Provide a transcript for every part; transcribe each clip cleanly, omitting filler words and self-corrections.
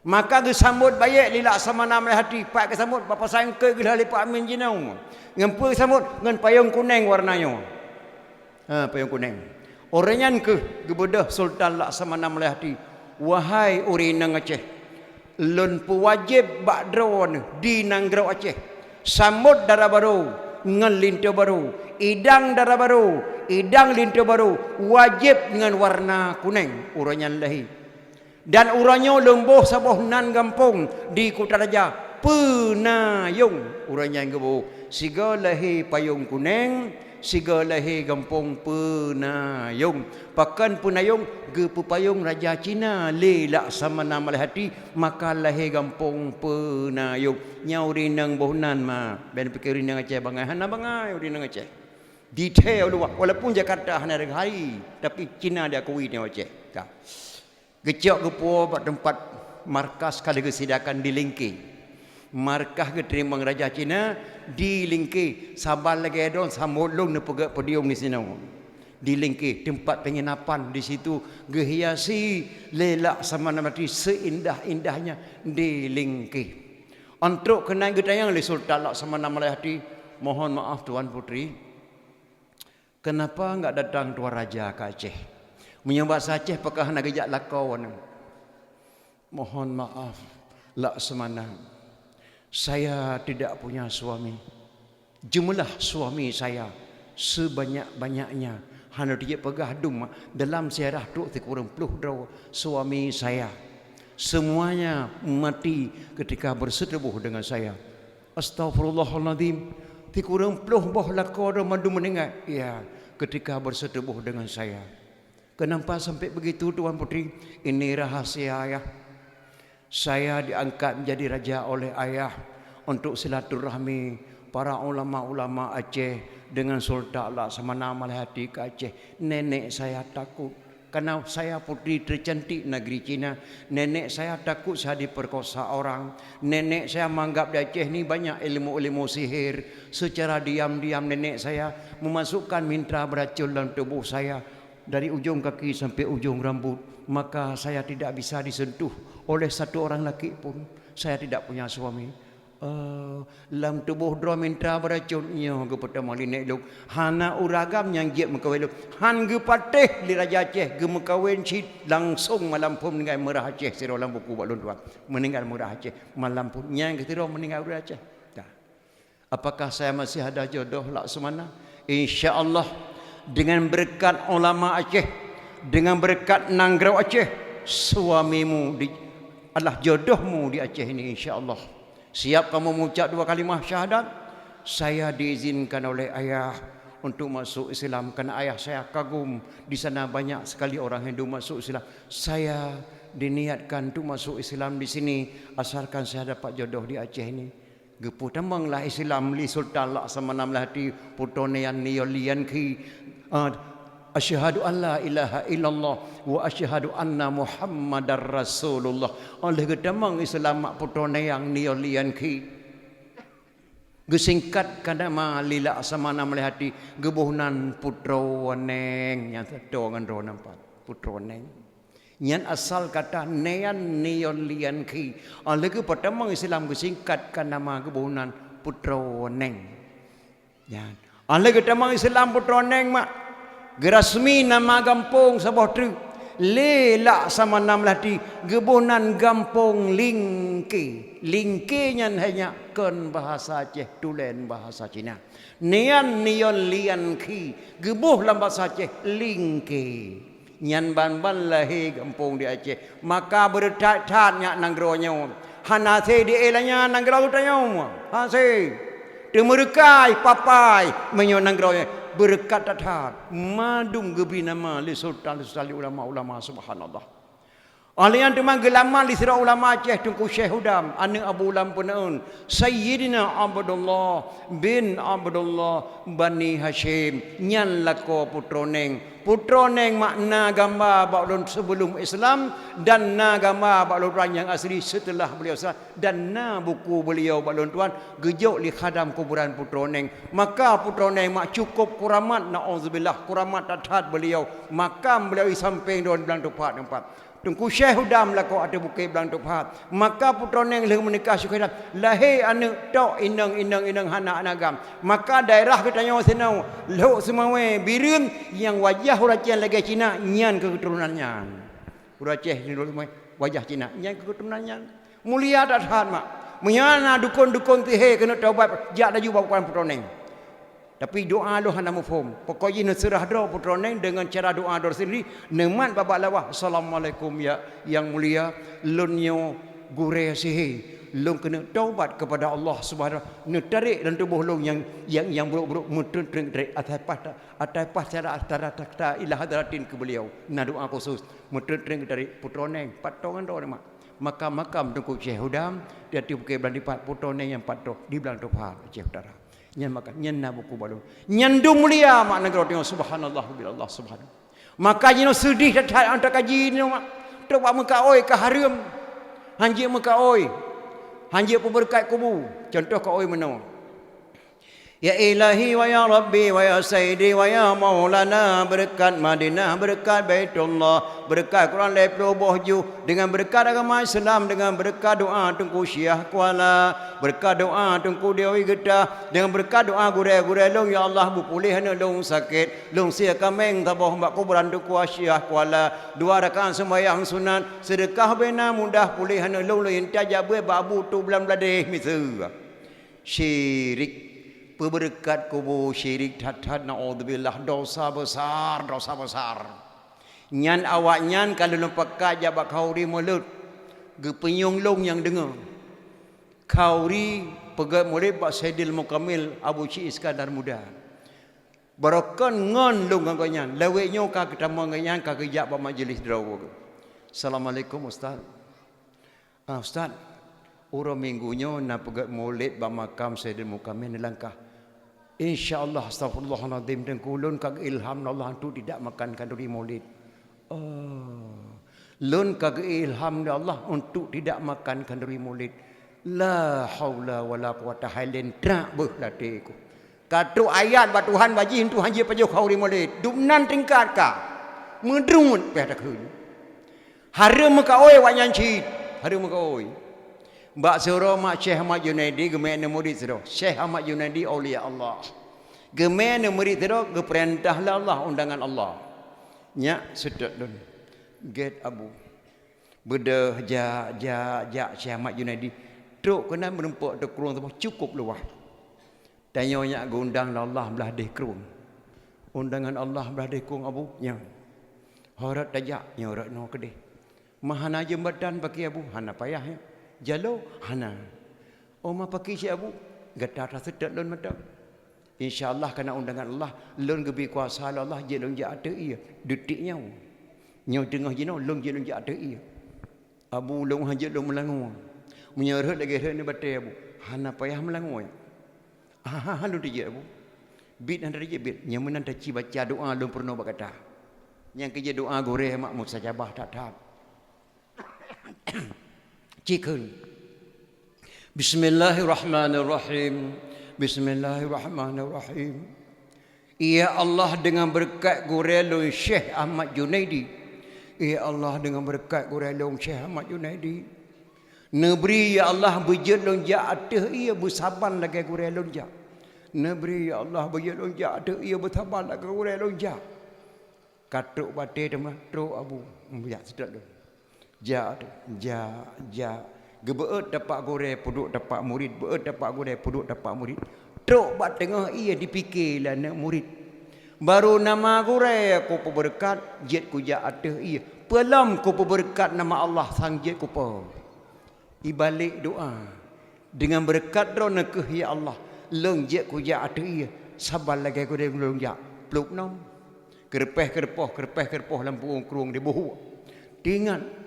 Maka ge sambut baik lila sama nama hati pak ke sambut bapa sayang ke ge lipat amin jinau. Ngempu sambut ngan payung kuning warnanya. Payung kuning. Oranyan ke gebedah Sultan Laksamana Melati. Wahai urina Aceh, lun pu wajib bakdron di Nanggrau Aceh. Sambut darah baru ngan lintu baru, idang darah baru, idang lintu baru wajib dengan warna kuning uranyan lahi. Dan uranyo lembuh sabuh nan gampung di Kutaraja Penayung uranya gebo siga lahi payung kuning siga lahi gampung Penayung pakan Penayung ge payung raja Cina le Laksamana Melati maka lahi gampung Penayung nyau rinang bohnan ma ben pikir rinang Aceh bangai hana bangai rinang Aceh detail luak walaupun Jakarta hana hari tapi Cina dia akui ni Aceh ka gecok gepo buat tempat markas kali kesidakan di Lingki. Markah ke terima Raja Cina di Lingki. Sabar lagi adon samulung ne pegak podium di sini. Di Lingki tempat penginapan di situ gehiasi lelak sama namati seindah-indahnya di Lingki. Untuk kenang gedayang li Sultan Laksamana Melati, mohon maaf Tuan Putri. Kenapa enggak datang Tuan Raja ke Aceh? Menyembah Aceh pakah nak gejak lakau. Mohon maaf Laksamana, saya tidak punya suami. Jumlah suami saya sebanyak-banyaknya hanya dia pegah dum dalam sejarah tu kurang puluh draw suami saya semuanya mati ketika bersetubuh dengan saya. Astagfirullahaladzim, kurang puluh boh lakau madu mendengar ya ketika bersetubuh dengan saya. Kenapa sampai begitu Tuan Putri? Ini rahasia ayah. Saya diangkat menjadi raja oleh ayah untuk silaturahmi para ulama-ulama Aceh dengan Sultan Laksamana Melati ke Aceh. Nenek saya takut karena saya putri tercantik negeri Cina. Nenek saya takut saya diperkosa orang. Nenek saya menganggap di Aceh ni banyak ilmu-ilmu sihir. Secara diam-diam nenek saya memasukkan minta beracun dalam tubuh saya. Dari ujung kaki sampai ujung rambut, maka saya tidak bisa disentuh oleh satu orang lelaki pun. Saya tidak punya suami. Dalam tubuh dua minta beracun. Ya, ke pertama linek luk. Hana uragam yang giat mengkawin luk. Han ge patih li Raja Aceh ge mengkawin cid langsung malam pun meninggal merah Aceh. Sira dalam buku balon tuan. Meninggal merah Aceh. Malam pun yang ketira meninggal merah Aceh. Dah. Apakah saya masih ada jodoh Laksamana? Insya-Allah. Dengan berkat ulama Aceh, dengan berkat Nanggrau Aceh, suamimu adalah jodohmu di Aceh ini insya-Allah. Siap kamu mengucap dua kalimah syahadat? Saya diizinkan oleh ayah untuk masuk Islam karena ayah saya kagum di sana banyak sekali orang Hindu masuk Islam. Saya diniatkan untuk masuk Islam di sini asalkan saya dapat jodoh di Aceh ini. Gepu tamanglah Islam li Sultan Laksamana Melati putone yang niolian ki asyhadu an la ilaha illallah wa asyhadu anna muhammadar rasulullah. Oleh gedamang Islam mak putone yang niolian ki gesingkat kadama li Laksamana Melati gebuhnan putra waneng yang sedongan ro nampak putra waneng. Nyan asal kata nean niolian ki. Lagi pertama Islam gesingkatkan nama kebunan putra neng. Yan. Lagi pertama Islam putra neng mak. Gerasmi nama gampung sabah tri. Le Laksamana Melati gebunan gampung Lingki. Lingki nyan hanya ken bahasa Aceh tulen bahasa Cina. Nean niolian ki gebuh dalam bahasa Aceh Lingki. Nyan ban-ban lahi kampung di Aceh. Maka berdat-datnya nanggronya. Hanase di elanya nanggro tanya. Hase. Temerekai papai menyo nanggronya. Berkat dat-dat. Madung gebi nama li sultan sali ulama-ulama subhanallah. Alian temang gelaman li sira ulama Aceh tungku Syekh Hudam ane Abu Lam punaun Sayyidina Abdullah bin Abdullah Bani Hashim nyan lako putroneng makna gambar baulun sebelum Islam dan na gambar baulun orang yang asli setelah beliau Islam dan na buku beliau baulun tuan gejuk li khadam kuburan putroneng maka putroneng mak cukup kuramat naudzubillah kuramat tatat beliau makam beliau samping don belang tempat Tungku Syekh Hudam lah kau ada bukai belang tu pahat. Maka putra neng leh menikah syukur lahir anak tok inang anak anagam. Maka daerah katanya senau lehok semawe birin yang wajah huracian lagi Cina nyan ke keturunannya. Huraceh ni dulu wajah Cina nyan ke keturunannya. Mulia tak tahan mak. Menyana dukun-dukun tihe kena taubat jak dah jumpa bukan putra neng. Tapi doa lu hana mufhum. Pokoknya serah doa putra neng dengan cara doa dor sendiri. Neman babak lawah. Assalamualaikum ya yang mulia. Lun nyo gure sihi. Lun kena taubat kepada Allah Subhanahu. Tarik dalam tubuh lun yang buruk-buruk mutun dari atas cara antara ilah hadratin ke beliau. Nah doa khusus mutun dari putra neng. Patongan doa mak. Makam Tengku Syekh Hudam dia tiup ke belang dipat putra neng yang patok di belang tupa Syekh Utara. Nyan maka nyan na buku balu nyan du mulia mak negara tengok subhanallah billah subhanallah maka jino sedih dah antar kaji ni mak tok muka oi ke harum hanji muka oi hanji berkat kubu contoh ka oi meno ya ilahi wa ya rabbi wa ya sayyidi wa ya maulana berkat Madinah berkat Baitullah berkat Quran leplo bohju dengan berkat agama Islam dengan berkat doa Tengku Syekh Kuala berkat doa Tengku Dewi Getah dengan berkat doa gure-gure long ya Allah bu pulih hana long sakit long sia kameng taboh mbak kuburan Tengku Syekh Kuala 2 rakaat sembahyang sunat sedekah bena mudah pulih hana long lain tajabe babu tu belam bladeh misu syirik berkat kubur syirik tat naudzubillah dosa besar nyan awak nyan kalau lempak jabak kauri mulut ge penyong long yang dengar kauri pegat murid Pak Saidil Mukamil Abu Cik Iskandar Muda barakan ngon long ngan lewe nyo ka ketama ngan ka kejak ba majlis draw Assalamualaikum ustaz ustaz urang minggunya nak pegat maulid ba makam Saidil Mukamil langkah InsyaAllah astagfirullahaladzim dan kulun kag ilham Allah tu tidak makan kanduri maulid. Lun kag ilham Allah untuk tidak makan kanduri maulid. La haula wala quwata hailen trak beh latiku. Katu ayat ba Tuhan baji tu hanje pajo khauri maulid. Dumnan tingkat ka. Medrun pe tak hun. Harum ka oi wa nyanci. Harum ka oi. Mbak Suro Mak Syekh Ahmad Junaidi gemene murid siro. Syekh Ahmad Junaidi aulia Allah. Gemene murid siro geperintahlah Allah undangan Allah. Nya sedek dun. Get abu. Beda ja Syekh Ahmad Junaidi. Tok kena merempok tok kurung tu cukup luah. Tanya nya undang Allah belah deh kurung. Undangan Allah belah deh kurung abu nya. Horat tajak nya horat no kedeh. Mahana jembatan pakai abu hana payah ya. Jalo hana. Oma pakai si abu gatar sedek lun mata. InsyaAllah kena undangan Allah lun gebi kuasa Allah je lun ja ada ia detiknya. Nyo tengah jino lun je lun ja ada ia. Abu lun haje lun melangu. Menyerah lagi ni batai abu. Hana payah melangu ya. Lu dia abu. Bit anda dia bit. Yang menan taci baca doa lun pernah berkata. Yang kerja doa goreh mak mustajabah tak tahap. Cikun. Bismillahirrahmanirrahim. Bismillahirrahmanirrahim. Ya Allah dengan berkat gurelun Syekh Ahmad Junaidi. Ya Allah dengan berkat gurelun Syekh Ahmad Junaidi. Nebri ya Allah berjelun ja ateh ia bersabar lagi gurelun ja. Nebri ya Allah berjelun ja ateh ia bersabar lagi gurelun ja. Katuk batai tema tro abu. Ya sedap tu. Ja. Gebeut dapat gore puduk dapat murid, beut dapat gore puduk dapat murid. Truk bat tengah ia dipikirlah nak murid. Baru nama gore ku berkat jet ku ja ateh ia. Pelam ku berkat nama Allah sang jet ku pa. Ibalik doa dengan berkat drona ke ya Allah. Leung jet ku ja ateh ia. Sabar lagi ku dia leung ja. Pluk nom. Kerpeh lampu krung di buhu. Ingat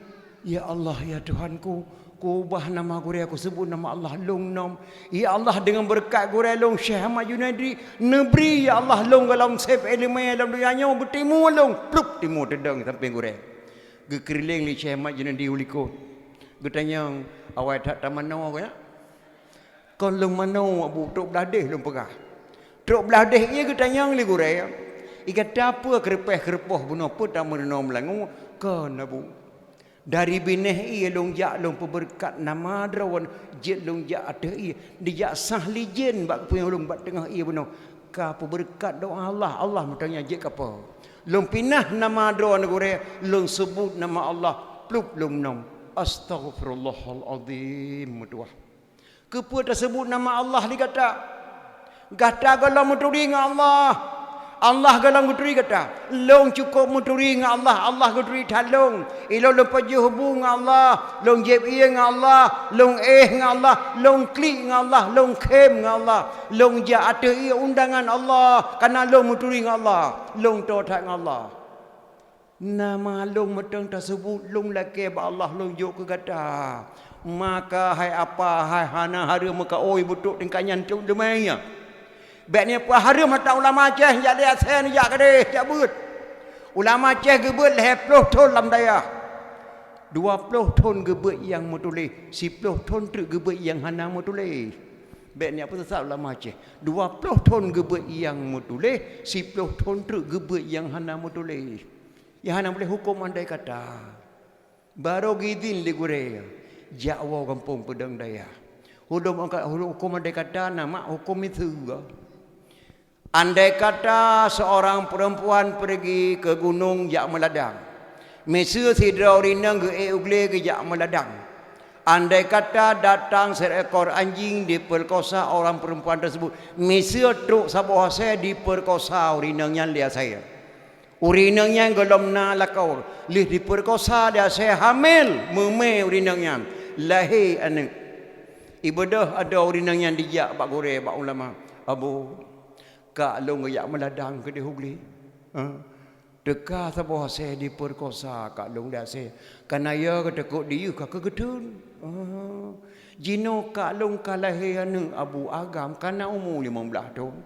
ya Allah ya Tuhanku, ku ubah nama gure aku sebut nama Allah long nom. Ya Allah dengan berkat gure long Syekh Ahmad Junaidi, nebri ya Allah long galang sep elemen dalam dunia bertemu long plup timu tedang sampai gure. Gekeriling li Syekh Ahmad Junaidi uliko. Getanya awak tak tamano ya. Kon long mano abu tok bladeh long pegah. Tok bladeh ia getanya li gure ya. Ikat apa kerpeh bunuh pun tak menom langu kon abu. Dari bineh ia long jak long peberkat nama drawan jet long jak ada ia dia sah lijen bak punya long bak tengah ia benar ka peberkat doa Allah bertanya jet apa long pinah nama drawan gore long sebut nama Allah plup long nom astaghfirullahalazim mutuah kepu tersebut nama Allah dikata gata galau muturi dengan Allah galang guturi kata long cukup muturi dengan Allah guturi thalong ilo long pajuh hubung dengan Allah long jeb ia dengan Allah long dengan Allah long klik dengan Allah long kem dengan Allah long ja ada ia undangan Allah karena long muturi dengan Allah long totat dengan Allah nama long meteng tersebut long laki ba Allah long jo ke kata maka hai apa hai hana hari muka oi butuk tingkanyan tu demainya Beknya pahara mata ulama ceh jak dia sen jak kade jak but. Ulama ceh gebut 20 ton lam daya. 20 ton gebut yang mutulih, 10 ton truk gebut yang hana mutulih. Beknya apa sesat ulama ceh. 20 ton gebut yang mutulih, 10 ton truk gebut yang hana mutulih. Yang hana boleh hukum andai kata. Baru gidin di gure. Jakwa kampung Pedang Daya. Hukum andai kata nama hukum itu. Andai kata seorang perempuan pergi ke gunung jak meladang. Mesir sidra urinang ke ugle ke jak meladang. Andai kata datang seekor anjing diperkosa orang perempuan tersebut. Mesir truk sabah saya diperkosa urinangnya dia saya. Urinangnya gelom na lakau. Lih diperkosa dia saya hamil. Meme urinangnya. Lahir anak. Ibadah ada urinangnya dijak bak gore bak ulama. Abu Kak long yak meladang ke di Hugli. Dekat sabah saya diperkosa kak long dah saya. Karena ya kata kok dia kak kegetun. Jino kak long kalahian abu agam karena umur 15 tahun.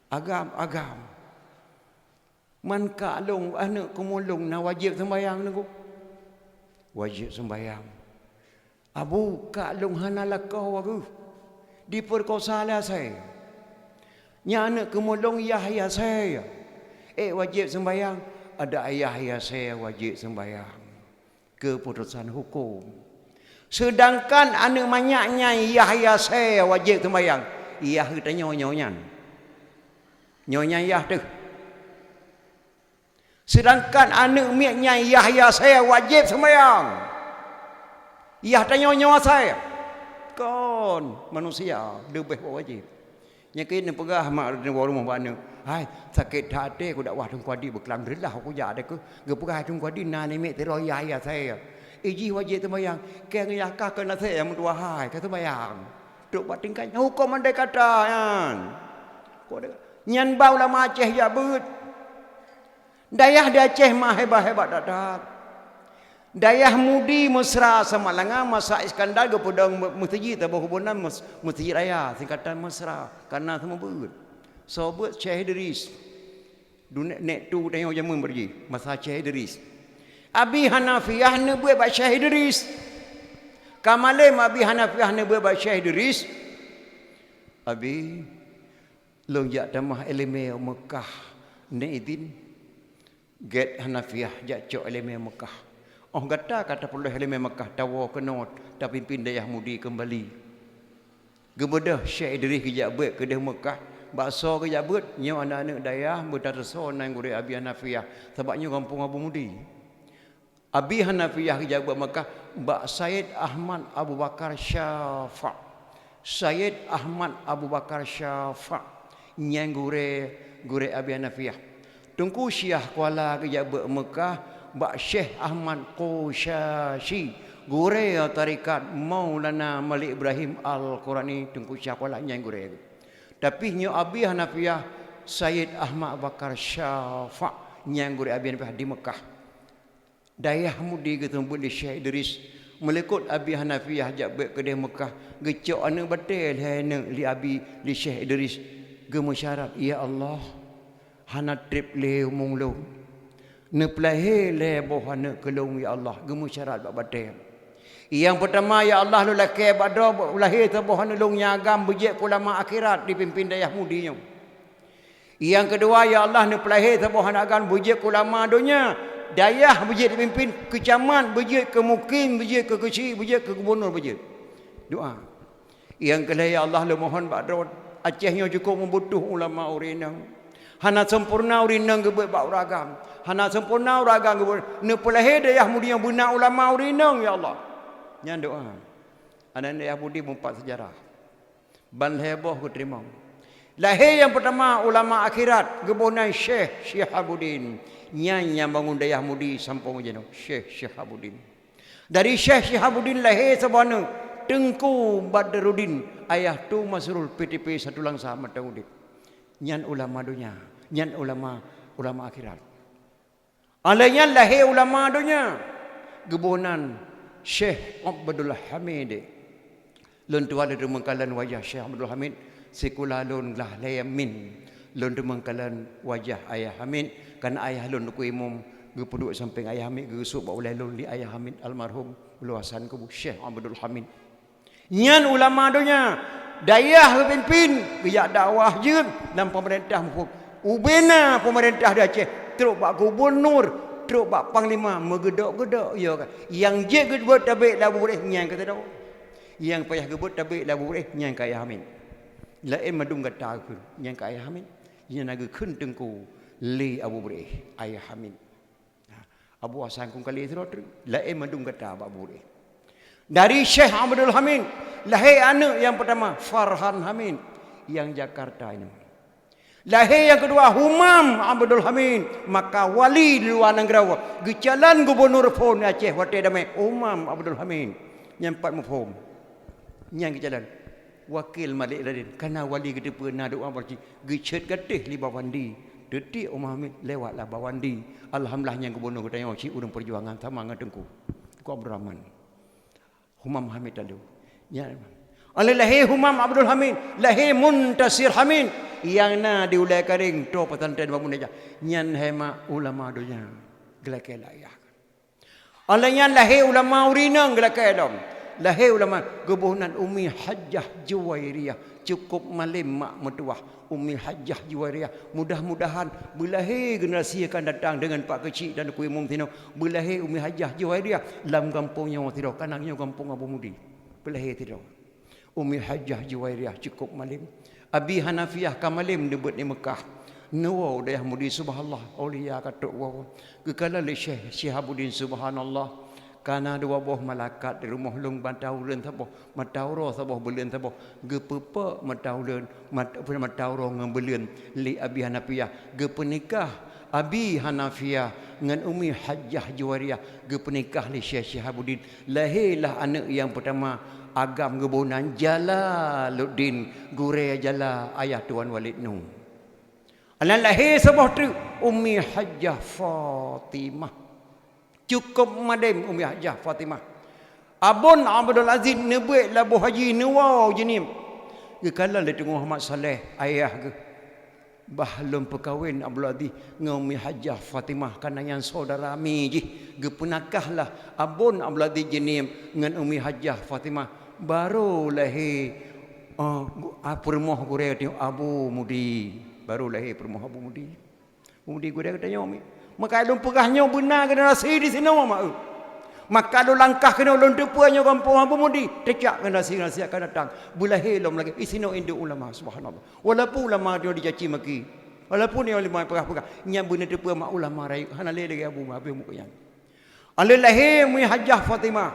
Agam. Man kak long anak kumulung na wajib sembahyang nunggu. Wajib sembahyang. Abu kak long hanalah kau aku. Diperkosa lah saya. Nya anak kemulung Yahya saya. Wajib sembahyang. Ada Yahya saya wajib sembahyang. Keputusan hukum. Sedangkan anak manyaknya Yahya saya wajib sembahyang. Yah kita nyonya. Nyonya Yah tu. Sedangkan anak miaknya Yahya saya wajib sembahyang. Yah tanya nyonya saya. Kon manusia lebih wajib. Nyakin pegah mak di rumah mana. Hai sakit hati aku dak wah tung kuadi berkelang delah aku ja ada ke. Gepegah tung kuadi na ni mek tero ya saya. Iji wajib sembahyang. Ke ngaya ka kena saya mentua hai ka sembahyang. Duk buat tingkai hukum andai kata kan. Ko nyan bau lah Aceh ya but. Dayah di Aceh mah hebat-hebat dadak. Dayah mudi mesra sama langa masa Iskandar ke pedang mustiji tabah hubungan mustiji raya singkatan mesra karena semua beut. So beut Syekh Idris. Nek tu tengok jamun pergi masa Syekh Idris. Abi Hanafiyah ne buat ba Syekh Idris. Kamalem Abi Hanafiyah ne buat ba Syekh Idris. Abi lonjak tamah eleme Mekah ne idin. Get Hanafiyah jak cok eleme Mekah. Oh kata perlu helime Mekah tawa kenot tapi pimpin dayah mudi kembali. Gebedah Syekh Idris ke buat ke dah Mekah, bakso ke buat nyo anak-anak dayah berdarso nang gure Abi Hanafiyah sebabnya kampung Abu Mudi. Abi Hanafiyah ke buat Mekah, Mbak Said Ahmad Abu Bakar Syafa. Said Ahmad Abu Bakar Syafa nyang gure Abi Hanafiyah. Tungku Syiah Kuala ke buat Mekah Mbak Syekh Ahmad Qushashi gure tarikat Maulana Malik Ibrahim Al-Qurani tungku siapa lah yang gure. Tapi nyo Abi Hanafiyah Sayyid Ahmad Bakar Syafa yang gure Abi Hanafiyah di Mekah. Dayah mudi ketemu di Syekh Idris melekut Abi Hanafiyah jak ke di Mekah gecok anak betul hene li Abi li Syekh Idris gemusyarat ya Allah hana trip le umung lo ne pelahe le bohana kelong ya Allah gemu syarat bak batem. Yang pertama ya Allah lu laki badra lahir ta bohana long nyagam bejek ulama akhirat dipimpin dayah mudinya. Yang kedua ya Allah ne pelahe ta bohana agan bejek ulama dunia dayah berjit pimpin, ke camat berjit, ke mukim berjit, ke kecil berjit, ke gubernur berjit. Doa. Yang kelai ya Allah le mohon badron Acehnya cukup membutuh ulama urinang. Hana sempurna urinang gebet bak uragam. Hana sempurna uragam gebet ne pelahe dayah mudi yang bina ulama urinang ya Allah. Nya doa. Anak dayah budi mempat sejarah. Ban heboh ku terima. Lahir yang pertama ulama akhirat gebonan Syekh Syihabuddin. Nya bangun dayah mudi sampung jeno Syekh Syihabuddin. Dari Syekh Syihabuddin lahir sabana Tengku Badruddin ayah tu Masrul PTP satu langsa mata udip. Nyan ulama dunia, nyan ulama akhirat. Alanya lahir ulama dunia. Gebonan Syekh Abdul Hamid. Lun tua le mengkalan wajah Syekh Abdul Hamid sekula lun lah layamin. Lun mengkalan wajah ayah Hamid kan ayah lun ku imam gepuduk samping ayah Hamid gesuk ba ulai lun li ayah Hamid almarhum luasan ku Syekh Abdul Hamid. Nyan ulama dunia dayah pimpin biak dakwah je dan pemerintah mufuk ubena pemerintah di Aceh teruk bak gubernur teruk bak panglima megedok-gedok ya kan yang je gebut tabik dah boleh nyang kata dah yang payah gebut tabik dah boleh nyang kaya Hamid lain madung kata aku nyang kaya Hamid yang naga khun tengku li Abu Boleh ayah Hamid Abu Hasan kung kali itu lain madung kata bak boleh. Dari Syekh Abdul Hamid lahir anak yang pertama Farhan Hamid yang Jakarta ini. Lahir yang kedua Humam Abdul Hamid maka wali di luar negara. Gecalan gubernur pun Aceh wate damai Humam Abdul Hamid yang empat mufhum. Yang gecalan wakil Malik Radin karena wali kita pernah doa berci gecet getih li bawandi. Detik Umar Hamid lewatlah bawandi. Alhamdulillah yang gubernur kita yang cik urang perjuangan sama ngatengku. Ku Abdul Rahman. Humam Hamid lalu. Ya. Oleh lahir Humam Abdul Hamid, lahir Muntasir Hamid yang na diulai karing to pesantren bangun aja. Nyan hema ulama dunia gelakai layak. Oleh nyan lahir ulama urinang gelakai dom. Lahir ulama gebunan Umi Hajjah Juwairiyah cukup malim mak mertuah Umi Hajjah Juwairiyah. Mudah-mudahan belahir generasi akan datang dengan Pak Kecil dan Kuih Umum Tino. Belahir Umi Hajjah Juwairiyah dalam kampungnya orang Tino. Kanangnya kampung Abu Mudi. Belahir Tino. Umi Hajjah Juwairiyah cukup malim. Abi Hanafiyah kamalim debut di Mekah. Nawa dayah mudi subhanallah. Aulia katuk waw. Kekala le Syekh Syihabuddin subhanallah. Karena dua buah malakat di rumah lung matau len taboh matau roh taboh belen taboh gepepe matau len matau roh ngembelen li Abi Hanafiyah gepenikah Abi Hanafiyah dengan Umi Hajjah Juwairiyah gepenikah li Syekh Syihabuddin lahirlah anak yang pertama agam gebonan Jalaluddin Gure Jala ayah Tuan Walid Nuh alan lahir sebuah tu Umi Hajjah Fatimah cukup madem Umi Hajjah Fatimah. Abun Abdul Aziz nebuik labu haji newaw jenim. Kekala le tengok Muhammad Saleh ayah ke. Bahlum perkahwin Abdul Aziz dengan Umi Hajjah Fatimah karena yang saudara mi je. Gepenakahlah Abun Abdul Aziz jenim dengan Umi Hajjah Fatimah. Baru lahir permoh gure tengok Abu Mudi. Baru lahir permoh Abu Mudi. Mudi gure katanya Umi. Maka lu pegahnya benar kena nasi di sini mak. Maka lu langkah kena ulun depuanya kampung Abu Mudi. Tecak kena nasi akan datang. Bulahir lom lagi. Isino induk ulama subhanallah. Walaupun ulama dia dicaci maki. Walaupun dia ulama pegah-pegah. Nya benar depu mak ulama rai. Hana le lagi Abu Abi mukanya. Alil lahir mi Hajjah Fatimah.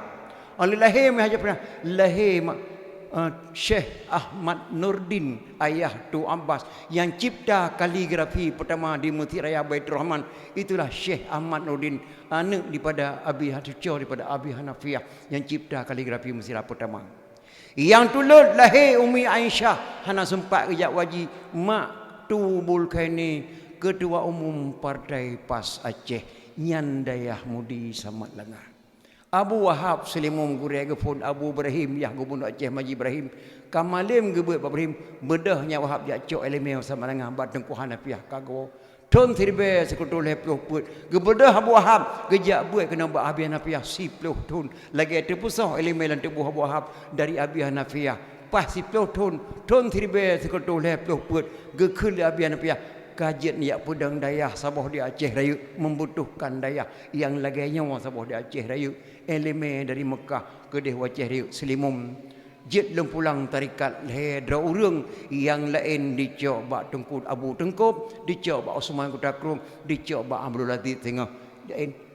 Alil lahir mi Hajjah Fatimah. Lahir mak Syekh Ahmad Nurdin ayah Tu Abbas yang cipta kaligrafi pertama di Masjid Raya Baitur Rahman itulah Syekh Ahmad Nurdin anak daripada Abi Hatucau daripada Abi Hanafiyah yang cipta kaligrafi Mesir pertama yang tulut lahir Umi Aisyah hana sempat kejap waji mak Tu Bulkaini ketua umum Partai PAS Aceh nyan dayah mudi samat langah Abu Wahab Selimum Gureh Gefun Abu Ibrahim Yah Gubernur Aceh Maji Ibrahim Kamalim Gebut Pak Ibrahim Bedahnya Wahab Jacok Elemel sama dengan Batengku Hanafiah Kago Tom Tirbe Sekutu Lepluh Put Gebedah Abu Wahab Gejak buat kena buat Abi Hanafiah Sipluh Tun Lagi ada pusah Elemel dan Tebuh Abu Wahab Dari Abi Hanafiah Pas Sipluh Tun Tom Tirbe Sekutu Lepluh Put Gekul Abi Hanafiah kajian ya pedang dayah saboh di Aceh Raya membutuhkan dayah yang lagainya saboh di Aceh Raya elemen dari Mekah ke deh Aceh Raya selimum jet lem pulang tarikat hedra urang yang lain dicoba Tengku Abu Tengkup dicoba Osman Kutakrum dicoba Abdul Latif tengah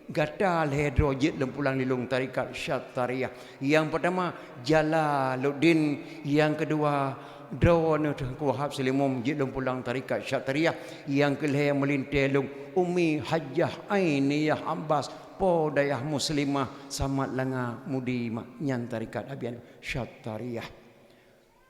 gatal hedro jet lem pulang lilung tarikat Syattariyah. Yang pertama Jalaluddin, yang kedua Drawana Tengku Wahab Selimum jet lem pulang tarikat Syattariyah. Yang kelih melintelung Umi Hajjah Ainiyah Abbas po dayah muslimah samat langa mudi nyan tarikat abian Syattariyah.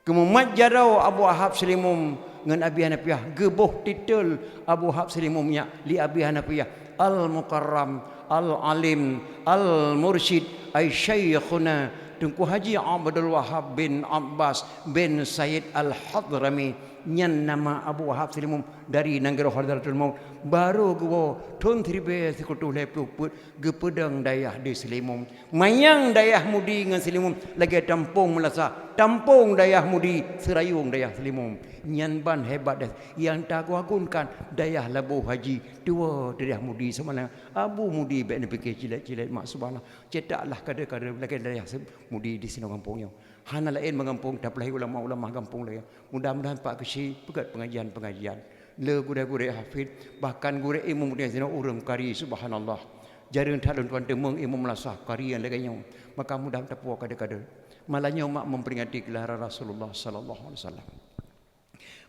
Kemudian jarau Abu Wahab Selimum ngan abi hanafiah geboh titel Abu Wahab Selimumnya li abi hanafiah Al-Mukarram, Al-Alim, Al-Mursyid, ay Syekhuna Tengku Haji Abdul Wahab bin Abbas bin Sayyid Al-Hadrami nyan nama Abu Wahab Selimum dari Nanggara Hadratul Maut baru gua tun tribe sekutu lepuput gepedang dayah di Selimum mayang dayah mudi ngan Selimum lagi tampung melasa tampung dayah mudi serayung dayah Selimum nyan ban hebat dah yang tak agunkan dayah Labuh Haji dua dayah mudi semana Abu mudi bek fikir cilet-cilet mak subhanallah cetaklah kada-kada lagi dayah mudi di sini kampungnya hana lain mengampung dapat ulama-ulama kampung lain mudah-mudahan Pak Kesi pegat pengajian-pengajian le gure-gure hafid bahkan gure imam dia sini urang kari subhanallah jarang talun tuan demeng imam lasah kari yang laganya maka mudah tapua kada-kada malahnya mak memperingati gelaran Rasulullah sallallahu alaihi wasallam.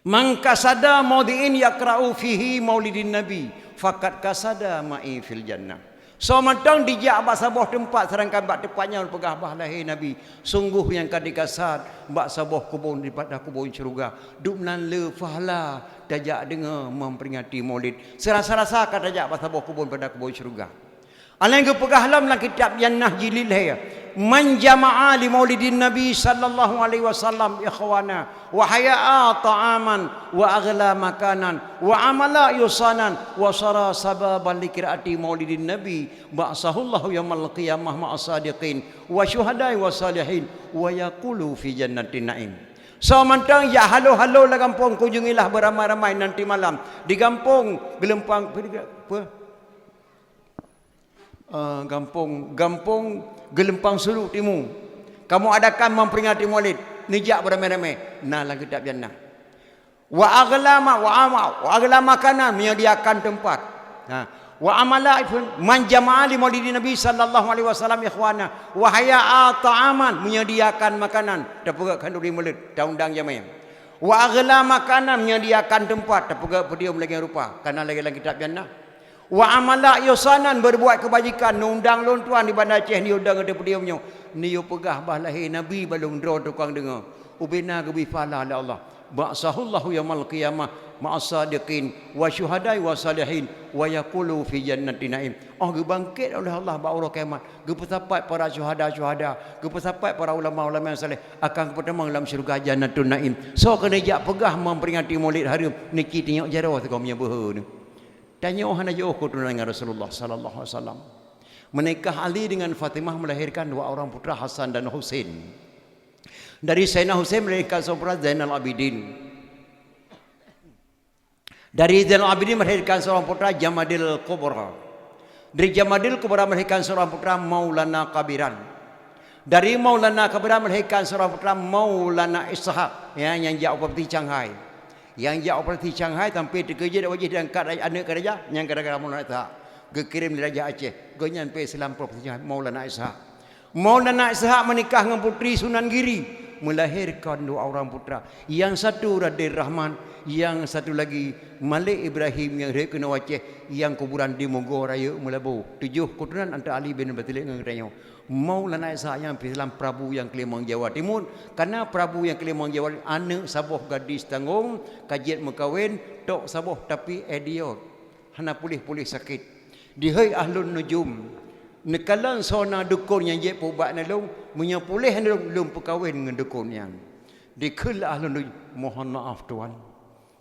Man kasada maudiin yaqra'u fihi maulidin nabi faqad kasada ma'i fil jannah. So matang dijak bak sabuh tempat serangkan bak tepatnya pegah bah lahir Nabi. Sungguh yang kadi kasat bak sabuh kubun di pada kubun syurga. Dubnan le fahla dajak dengar memperingati Maulid. Serasa-rasa kat dajak bak sabuh kubun pada kubun syurga. Alang ke pegah lam dalam kitab Jannah Jilil ya. Man jama'a li maulidin Nabi sallallahu alaihi wasallam ikhwana wa haya'a ta'aman wa aghla makanan wa amala yusanan wa sara sababan li qiraati maulidin Nabi ba'sahullahu yaumil qiyamah ma'as sadiqin wa syuhada'i wa salihin wa yaqulu fi jannatin na'im. So mantang ya halo-halo lah kampung kunjungilah beramai-ramai nanti malam di kampung Gelempang apa? Gampung Gelempang Suluk Timur. Kamu adakan memperingati Maulid nijak beramai-ramai. Nah lagi kitab Jannah. Wa agla makanan menyediakan tempat. Wa amala man jama'a li maulidin Nabi sallallahu alaihi wasallam ikhwana wa haya'a ta'aman menyediakan makanan dapat kanduri Maulid undang jamaah. Wa agla makanan menyediakan tempat dapat pedium lagi rupa karena lagi kitab Jannah. Wa amala yusanan berbuat kebajikan undang lon tuan di Bandar Aceh ni undang ada pediumnya ni yo pegah bah lahir Nabi balung dro tukang dengar ubina gebi fala la Allah ba'sahullahu yaumil qiyamah ma'as sadiqin wa syuhada'i wa salihin wa yaqulu fi jannatin na'im. Oh gebangkit oleh Allah ba orang kiamat gepesapat para syuhada-syuhada gepesapat para ulama-ulama yang saleh akan pertama dalam syurga jannatun na'im. So kena jak pegah memperingati Maulid hari niki tengok jaro tu kau punya beha ni. Tanya orang aja keturunan Rasulullah sallallahu alaihi wasallam. Menikah Ali dengan Fatimah melahirkan dua orang putra Hasan dan Husain. Dari Sayyidina Husain melahirkan seorang Zainal Abidin. Dari Zainal Abidin melahirkan seorang putra Jamadil Kubra. Dari Jamadil Kubra melahirkan seorang putra Maulana Kabiran. Dari Maulana Kabiran melahirkan seorang putra Maulana Ishaq yang jauh seperti Shanghai. Yang jauh operasi Shanghai sampai terkerja dak wajib diangkat anak ke raja yang gara-gara Maulana Ishaq gekirim di Raja Aceh go nyampe Islam provinsi Maulana Ishaq. Maulana Ishaq menikah dengan putri Sunan Giri melahirkan dua orang putra. Yang satu Raden Rahman, yang satu lagi Malik Ibrahim yang dari kena Aceh yang kuburan di Mogo Raya Melabu. 7 keturunan antara Ali bin Abi Thalib dengan katanya. Maulana Ishaq yang Islam Prabu yang Kelimang Jawa Timur karena Prabu yang Kelimang Jawa anak sabuh gadis tanggung kajian mekawin tok sabuh tapi idiot hana pulih-pulih sakit dihai ahlun nujum nekalan sona dukun yang je pubat nalung menyapulih nalung perkawin dengan dukun yang dikul ahlun nujum. Mohon maaf tuan,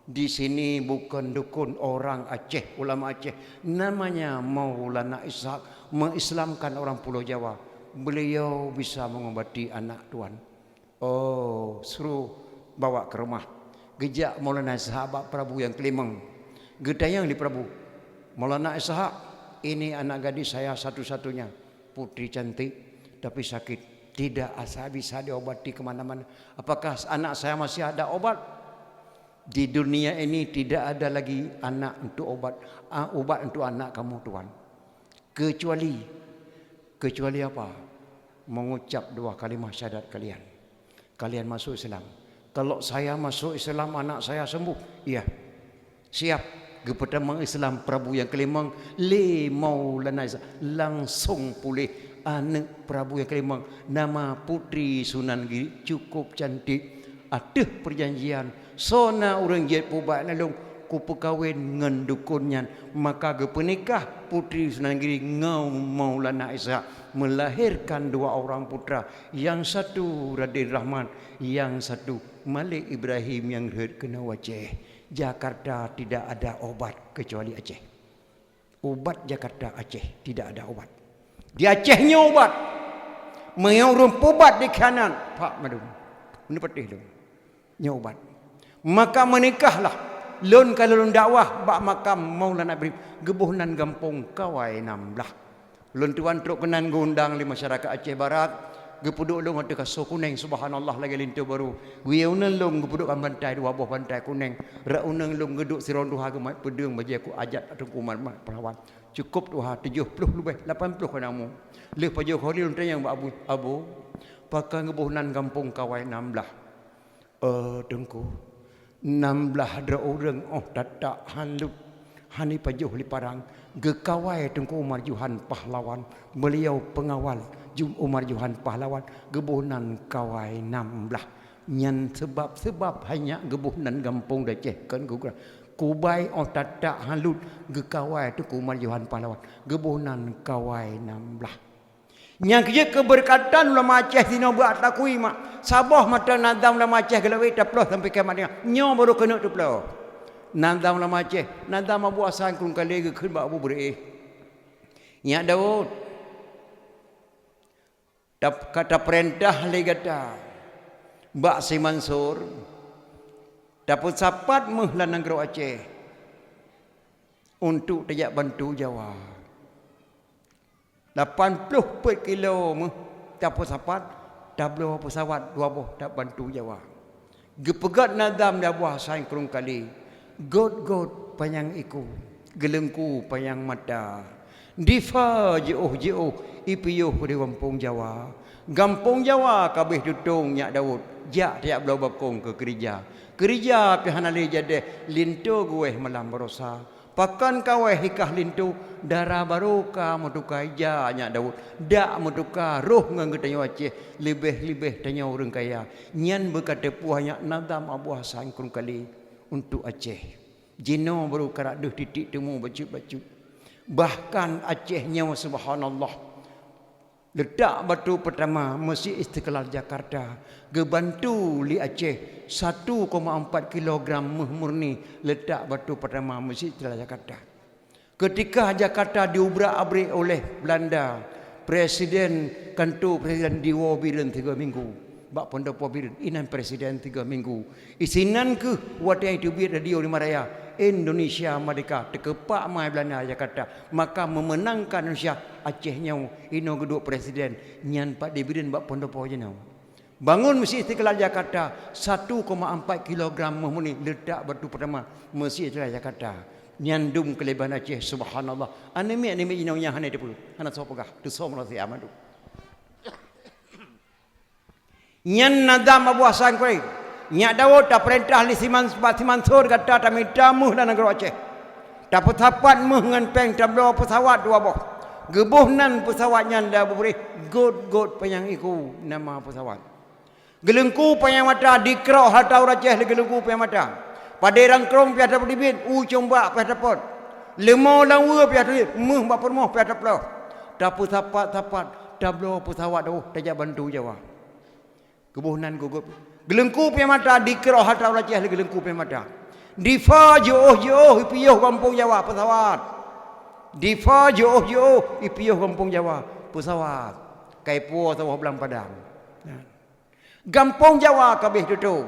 di sini bukan dukun orang Aceh, ulama Aceh, namanya Maulana Ishaq mengislamkan orang Pulau Jawa. Beliau bisa mengobati anak tuan. Oh, suruh bawa ke rumah. Gejak Maulana sahabat Prabu yang Kelimang. Gedayang di Prabu. Maulana Ishaq, ini anak gadis saya satu-satunya. Putri cantik tapi sakit. Tidak bisa diobati kemana-mana. Apakah anak saya masih ada obat? Di dunia ini tidak ada lagi anak untuk obat untuk anak kamu Tuhan. Kecuali apa? Mengucap 2 kalimah syahadat kalian. Kalian masuk Islam. Kalau saya masuk Islam, anak saya sembuh. Iya, siap. Pertama Islam Prabu yang kelima, le Maulana langsung pulih. Anak Prabu yang kelima, nama putri Sunan Giri, cukup cantik. Ada perjanjian. Sona orang jet pubat nalung ku perkahwin ngan dukunnya, maka gepenikah putri Sunan Giri ngau Maulana Ishaq melahirkan 2 orang putra. Yang satu Raden Rahman, yang satu Malik Ibrahim yang kena Aceh. Jakarta tidak ada obat kecuali Aceh. Obat Jakarta Aceh tidak ada obat. Di Acehnya obat. Menyorong obat di kanan Pak Madu. Ini petih tu. Nya obat. Maka menikahlah. Lun kalau lun dakwah bak makam Maulana Ibrahim gebuhnan gampung kawai 16. Lun tuan truk kenan gundang di masyarakat Aceh Barat. Gepuduk long ada kaso kuning subhanallah lagi lintu baru. Wiunan long gepuduk kan bantai 2 buah bantai kuning. Raunang long geduk sirondu ha gemai pedeng bagi aku ajat atau kuman perawan. Cukup tu ha 70 lebih 80 kanamu. Leh pajo kholi lun yang abu pakai gebuhnan kampung kawai 16. Dengku 16 ada orang tatak halut hani pajuh li parang gekawai Tengku Umar Johan pahlawan, beliau pengawal Umar Johan pahlawan gebuhnan kawai 16 nyan sebab hanya gebuhnan gampung Aceh kan gugura kubai tatak halut gekawai Tengku Umar Johan pahlawan gebuhnan kawai 16. Yang kerja keberkatan ulama Aceh sini buat takui mak. Sabah mata nadam ulama Aceh gelawai taploh sampai kiamat dia. Nyo baru kena taploh. Nadam ulama Aceh, nadam abu asan kun kali ke bak abu beri. Nya Daud. Kata perintah le kata. Bak si Mansur. Dapat sapat mehlan negara Aceh. Untuk tajak bantu Jawa. 80 per kilo dapat sapat dablo pesawat 2 buah dak bantu Jawa. Gepegat nadam dah buah saing kerung kali. God panyang iku, gelengku panyang mata. Difa jauh ipiyuh di kampung Jawa. Kampung Jawa kabeh tutung nyak Daud. Jak tiap belau bakong ke gereja. Gereja pihana le jade lintu gue malam berosa. Pakan kawai hikah lintu darah baruka mutuka ija nya Daud dak mutuka roh nganggetanya Aceh lebih tanya orang kaya nyan berkata puahnya nadam abu hasan kurung kali untuk Aceh jino baru karak deh titik temu bacut bahkan Acehnya subhanallah letak batu pertama Masjid Istiqlal Jakarta gebantu li Aceh 1,4 kilogram murni letak batu pertama Masjid Istiqlal Jakarta. Ketika Jakarta diubrak-abrik oleh Belanda, Presiden Diwo Biren 3 minggu. Bak Pondopo Biren, inan Presiden 3 minggu. Isinan ke wadah itu biar radio di Maraya. Indonesia merdeka terkepak mai Belanda Jakarta maka memenangkan Indonesia Acehnya ino geduk presiden nyan Pak Dibirin bak Pondopo jenau bangun Masjid Istiqlal Jakarta 1,4 kilogram murni letak batu pertama Masjid Istiqlal Jakarta nyan dum keleban Aceh subhanallah anemi jenau nya hane depu hana sopagah tu somro si amadu nyan nadam Abu Hasan Quraish Nyak Daud tak perintah li si Mansur kata tak minta muh dan negara Aceh. Dapat sapat muh dengan peng tablo pesawat 2 buah. Gebuhnan pesawatnya dah beri god panyang iku nama pesawat. Gelengku panyang mata dikrok hatau Aceh le gelengku panyang mata. Pada rangkrong piat dapat dibit combak piat dapat. Lemau lawa piat muh bak permoh piat dapat. Dapat sapat tablo pesawat tajak bantu Jawa. Gebuhnan gugup gelengku pe mata dikira hatau Aceh gelengku pe mata difa jauh ipiyuh kampung Jawa pesawat difa jauh ipiyuh kampung Jawa pesawat kaipo sawah belang padang kampung Jawa kabeh tutung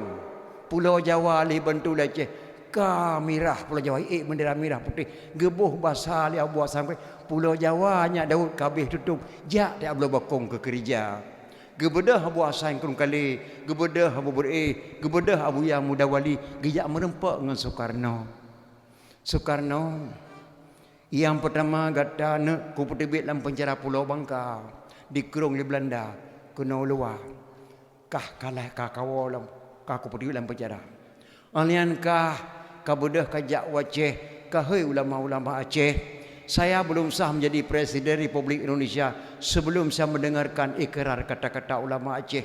pulau Jawa li bantu Aceh Ka mirah Pulau Jawa bendera merah putih gebuh bahasa lia buat sampai Pulau Jawa nya Daud kabeh tutup jak dia belum bakong ke gereja gebedah abu asain kurung kali gebedah abu gebedah abu yang muda wali gejak merempak dengan Soekarno yang pertama kata nak ku petibit dalam penjara Pulau Bangka dikurung di Belanda kena luar kah kalah kah kawalam kah ku petibit dalam penjara alian kah kabedah kajak waceh kahai ulama-ulama Aceh saya belum sah menjadi Presiden Republik Indonesia sebelum saya mendengarkan ikrar kata-kata ulama Aceh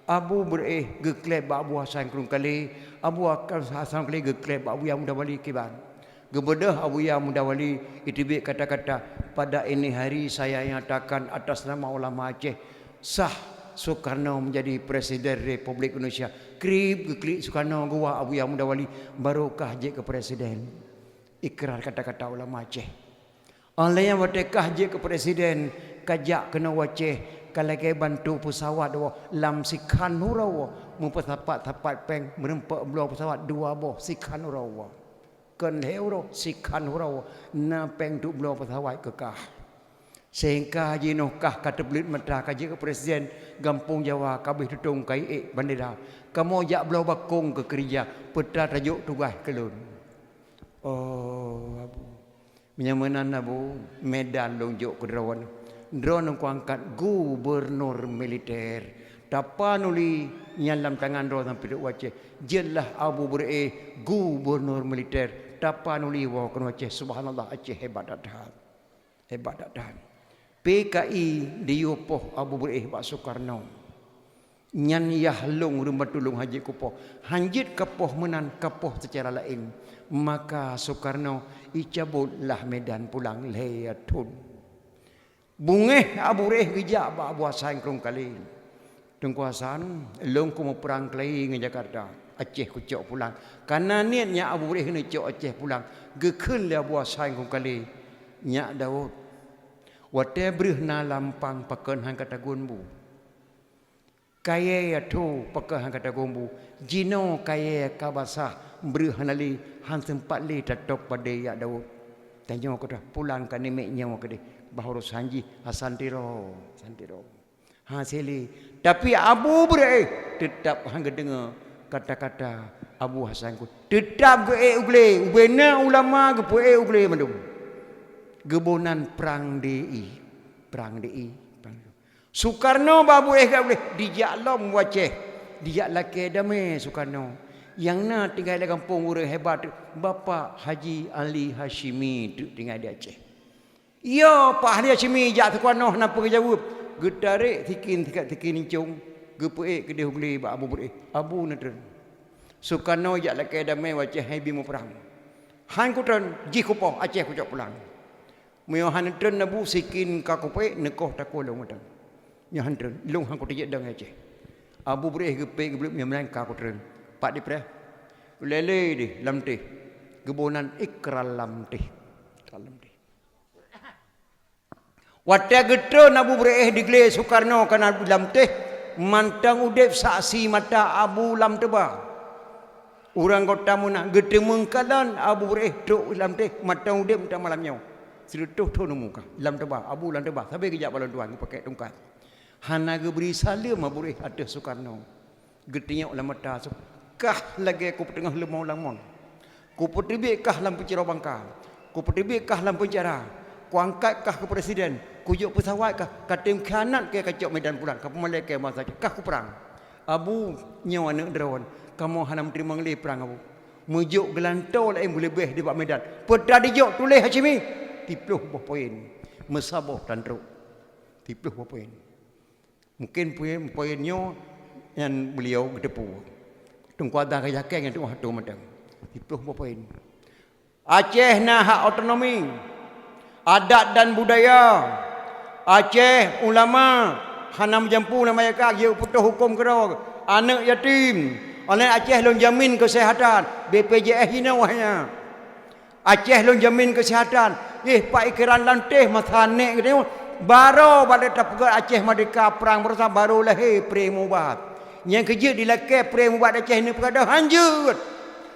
Abu gekleb Abu Hasan kurung kali Abu Hasan kali gekleb Abu yang muda wali kiban gebedah Abu yang muda wali itibik kata-kata pada ini hari saya nyatakan atas nama ulama Aceh sah Soekarno menjadi Presiden Republik Indonesia. Klik Soekarno gua Abu yang muda wali barokah je ke presiden. Ikrar kata-kata ulama Aceh. Oleh yang watekah je ke presiden kajak kena waceh kalau ke bantu pesawat lam sikan hurawa mempetapat-tapat peng merempak belah pesawat dua boh sikan hurawa. Ken euro sikan hurawa na peng duk belah pesawat kekah. Sehingga jinokah kata belit mata kaji ke presiden Gampung Jawa kabeh tutung kai bandera kamu jak belau bakong ke kerja peta tajuk tugas kelun oh abu menyamanan abu Medan lonjok ke drone ku angkat gubernur militer tapanuli nyalam tangan ro sampai duk waceh jelah abu gubernur militer tapanuli wa kun waceh subhanallah Aceh hebat dah PKI diupoh Abu Pak Soekarno nyan yahlung rumah tulung haji kupoh hanjit kepoh menan kepoh secara lain maka Soekarno icabutlah Medan pulang leyatun bungeh Abu gejak Abu Hasan kurung kali tengkuasan long ku mau perang kelai ke Jakarta Aceh ku cok pulang karena niatnya Abu kena cok Aceh pulang gekun le Abu Hasan kurung kali nyak Daud wate brih na lampang paken hang kata gunbu kaya tu paken hang kata gunbu jino kaya kabasa brih nali han sempat li tatok pada ya Daud tanya ko dah pulang kan nemeknya mo kede bahuru sanji santiro hasili tapi Abu tetap hang dengar kata-kata Abu Hasan ku tetap ge ugle ubena ulama ge ugle mandum gebonan perang DI Soekarno babu boleh dijak lom waceh dijak laki dame Soekarno yang na tinggal di kampung orang hebat Bapa Haji Ali Hashimi tu tinggal di Aceh ya Pak Ali Hashimi jak Soekarno napa jawab getarik tikin incung gepuek ke dia boleh Abu nadren Soekarno jak laki dame waceh hai bimu perang han kutron ji kupoh Aceh ku pulang Miohan tren nabu sikin kakupe nekoh takolong udang. Nyahan tren long hang kutijak dang aje. Abu bereh gepe gebelum nyamlang kakutren. Pak di pre. Lele di lam teh. Gebonan ikral lam teh. Wate getro nabu bereh digle Soekarno kana lam teh mantang udep saksi mata Abu lam teba. Urang kota muna gede mengkalan Abu bereh duk lam teh mantang udep mata malamnya. Selutuh tu muka lam tebah Abu lam tebah sampai kejap balon tuan pakai tongkat hana ge beri salam Abu ada Soekarno getinya ulama ta kah lagi aku tengah lemau lamon ku petibik kah lam penjara Bangka ku petibik kah lam penjara ku angkat kah ke presiden ku juk pesawat kah katim khanat ke kacok Medan pulang ke Malaka masa kah ku perang Abu nyawa nak drone kamu hana terima ngelih perang Abu mujuk gelantau lain boleh beh di Pak Medan peda dijok tulis Hashimi 30 buah poin mesabah tandruk 30 buah poin mungkin poinnya yang beliau gedepu tungkuada kayakan yang tu hatu madang 30 buah poin Aceh na hak otonomi adat dan budaya Aceh ulama hanam jampu nama yaka ye putus hukum kero anak yatim oleh Aceh long jamin kesehatan BPJS hina wahnya Aceh long jamin kesehatan pak ikiran lanteh matane gitu baru balik tapgar Aceh Merdeka perang bersama baru lahir premu bat yang kerja di laki premu bat Aceh ni perkara hanjut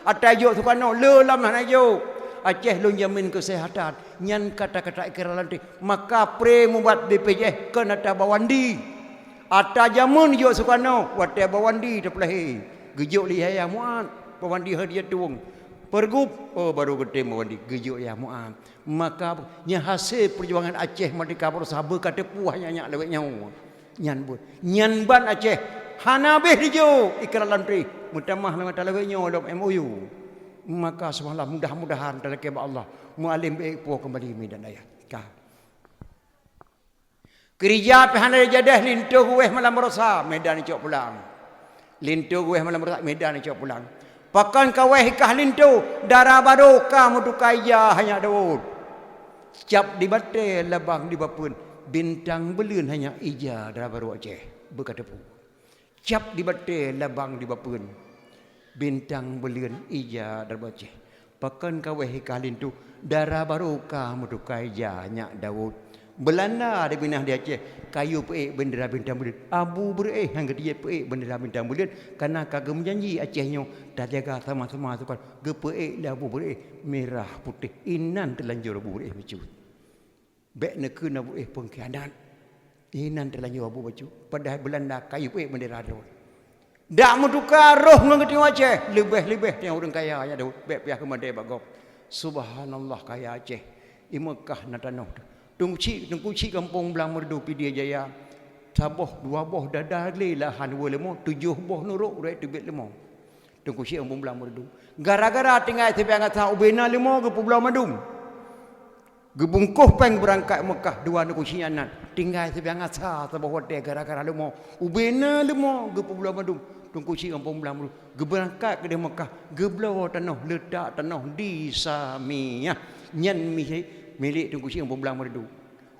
Atajuk Soekarno lelam hanajuk. Aceh lun jamin kesehatan. Nyan kata-kata ikrar nanti. Maka pre membuat BPJS kena tabawandi. Ata jamun jo Soekarno. Wate bawandi terpelahi. Gejuk lihaya muat. Bawandi hadiah tuang. Pergub. Oh baru gede bawandi. Gejuk ya muat. Maka nya hasil perjuangan Aceh merdeka berusaha kata puahnya nyak lewat nyawa. Nyan bun. Nyan ban Aceh. Hanabeh dijo ikrar lantri. Mutamah nama talawet nyawa dalam MOU. Maka semalam mudah-mudahan dalam kebat Allah mualim baik puas kembali medan daya. Kerja pihana jadah lintuh weh malam rosa medan cok pulang. Lintuh weh malam rosa medan cok pulang. Pakan kaweh kah lintuh darah baroka mudukai ya hanya Daud. Cap di bate labang di bapun bintang belun hanya ija darah baru Aceh berkata pu. Cap di bate labang di bapun bintang belun ija darah baru Aceh. Pakan kaweh kah lintuh darah baroka mudukai ya hanya Daud. Belanda ada binah di Aceh kayu peik bendera bintang bulan abu bereih hang dia peik bendera bintang bulan karena kagem janji Acehnya dah jaga sama-sama tu kan gepeik dah abu bereih merah putih inan terlanjur abu bereih baju bek nekeun abu bereih pengkhianat inan terlanjur abu baju padahal Belanda kayu peik bendera tu dak menukar roh ngeti Aceh lebih-lebih yang orang kaya ya Daud bek pihak kemadai bagop subhanallah kaya Aceh i Mekah natanoh Tungku cik kampung belang merdu Pidia Jaya. Saboh dua boh dadah le lahan dua lemo, 7 boh nuruk rek tebet lemo. Tungku cik kampung belang merdu. Gara-gara tinggal tepi angkat ubena lemo ke Pulau Madum. Gebungkuh peng berangkat Mekah dua nak kucing anak. Tinggal tepi angkat saboh hotel gara-gara lemo. Ubena lemo ke Pulau Madum. Tungku cik kampung belang merdu. Geberangkat ke Mekah, geblau tanah letak tanah di Samiyah. Nyan milik Tungku Cik Kampung Belang merdu.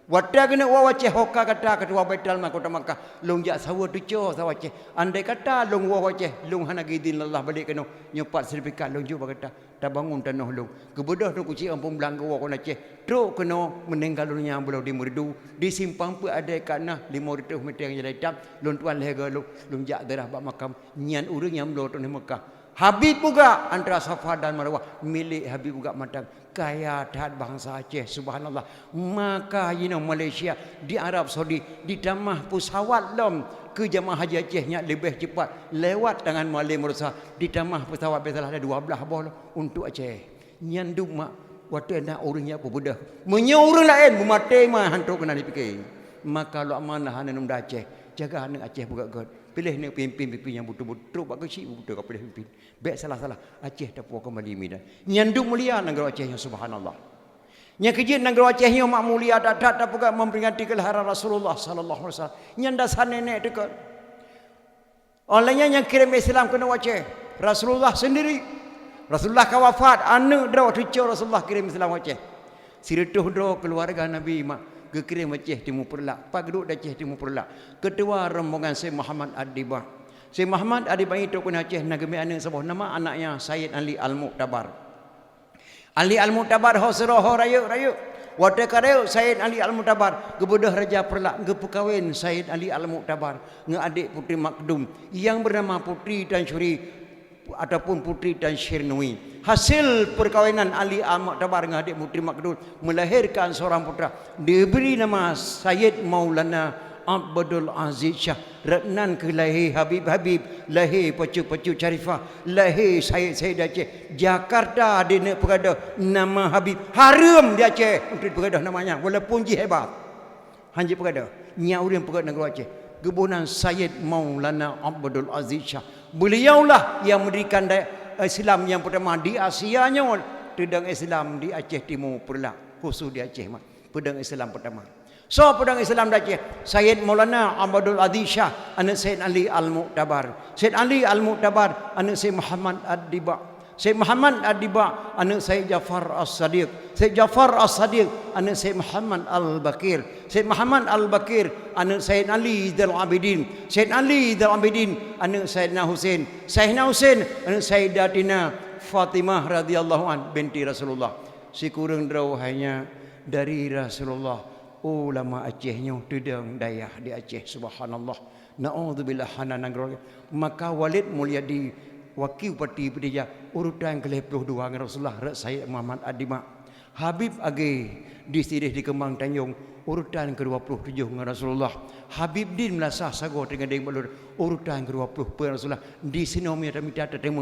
Wada kena wawaceh hoka kata ketua Baitul Mal Kota Makkah. Long jak sawa tuco sawaceh. Andai kata long wawaceh long hanagidin Allah balik kena nyepat sertifikat long juga kata tak bangun tanah long. Kebedah Tungku Cik Kampung Belang gua kena Aceh. Truk kena meninggal dunia belau di merdu. Di simpang pu ada kana 500 meter yang hitam. Long tuan lega long jak darah bak makam nyan urang yang belau tu di Mekah. Habib juga antara Safa dan Marwah milik Habib juga matang kaya dah bangsa Aceh subhanallah. Maka Malaysia di Arab Saudi ditambah pesawat lom ke jemaah haji Acehnya lebih cepat lewat tangan Malim Mursah ditambah pesawat besalah ada 12 boh untuk Aceh. Nyanduk mak waktu nak orangnya apa budak menyuruh lain memate mah hantu kena dipikir. Maka lu amanah hanum Aceh jaga anak Aceh buka god. Pilih ni pimpin-pimpin yang betul-betul bak kecil betul kau pilih pimpin. Baik salah-salah Aceh tak puas kembali Medan. Nyanduk mulia negara Aceh yang subhanallah. Nya kejin negara Aceh yang mak mulia tak puas memperingati kelahiran Rasulullah sallallahu alaihi wasallam. Nya dasar nenek dekat. Olehnya yang kirim Islam ke Aceh Rasulullah sendiri. Rasulullah ka wafat anak draw tujuh Rasulullah kirim Islam Aceh. Siratuh draw keluarga Nabi mak kekirim Aceh Timur Perlak. Pak duduk Aceh Timur Perlak. Ketua rombongan Syekh Muhammad Adibah. Syekh Muhammad Adibah itu pun Aceh nagami anak sebuah nama anaknya Sayyid Ali Al-Muqtabar. Ali Al-Muqtabar hosroh rayu. Waktu kareu Sayyid Ali Al-Muqtabar gebudah Raja Perlak ngepukawin Sayyid Ali Al-Muqtabar ngadik Putri Makdum yang bernama Putri Tan Syuri ataupun Putri Tan Syirnui. Hasil perkawinan Ali Al-Muqtabar dengan adik Putri Makdum melahirkan seorang putra diberi nama Sayyid Maulana Abdul Aziz Shah. Ratnan ke lahir Habib, lahir Pacu Carifah, lahir Sayyid Aceh. Jakarta dia nak perada nama Habib. Harum di Aceh untuk perada namanya walaupun hebat. Hanji perada. Nyauri perada negara Aceh. Gebunan Sayyid Maulana Abdul Aziz Shah. Beliaulah yang mendirikan Islam yang pertama di Asianya. Pedang Islam di Aceh Timur Perlak. Khusus di Aceh. Pedang Islam pertama. So pedang Islam di Aceh. Sayyid Maulana Abdul Aziz Shah. Anak Sayyid Ali Al-Muqtabar. Sayyid Ali Al-Muqtabar. Anak Sayyid Muhammad Ad-Diba. Sayyid Muhammad Ad-Diba. Anak Sayyid Jafar As-Sadiq. Sayyid Jafar As-Sadiq. Anak Sayyid Muhammad Al-Bakir. Sayyid Muhammad Al-Bakir. Anak Sayyid Ali Zainal Abidin. Sayyid Ali Zainal Abidin. Anak Sayyidina Husain. Sayyidina Husain. Anak Sayyidatina Fatimah radhiyallahu an binti Rasulullah. Si kurang draw hanya dari Rasulullah. Ulama Acehnya tudang dayah di Aceh subhanallah. Naudzubillah hanan. Maka Walid Mulyadi wakil parti Pidijah urutan ke-22 dengan Rasulullah Rak Syed Muhammad Adimak. Habib Age disirih di Kembang Tanjung urutan ke-27 dengan Rasulullah. Habib Din Melasah Sago dengan Deng Balur urutan ke-20 dengan Rasulullah. Di sinomia tamita teteng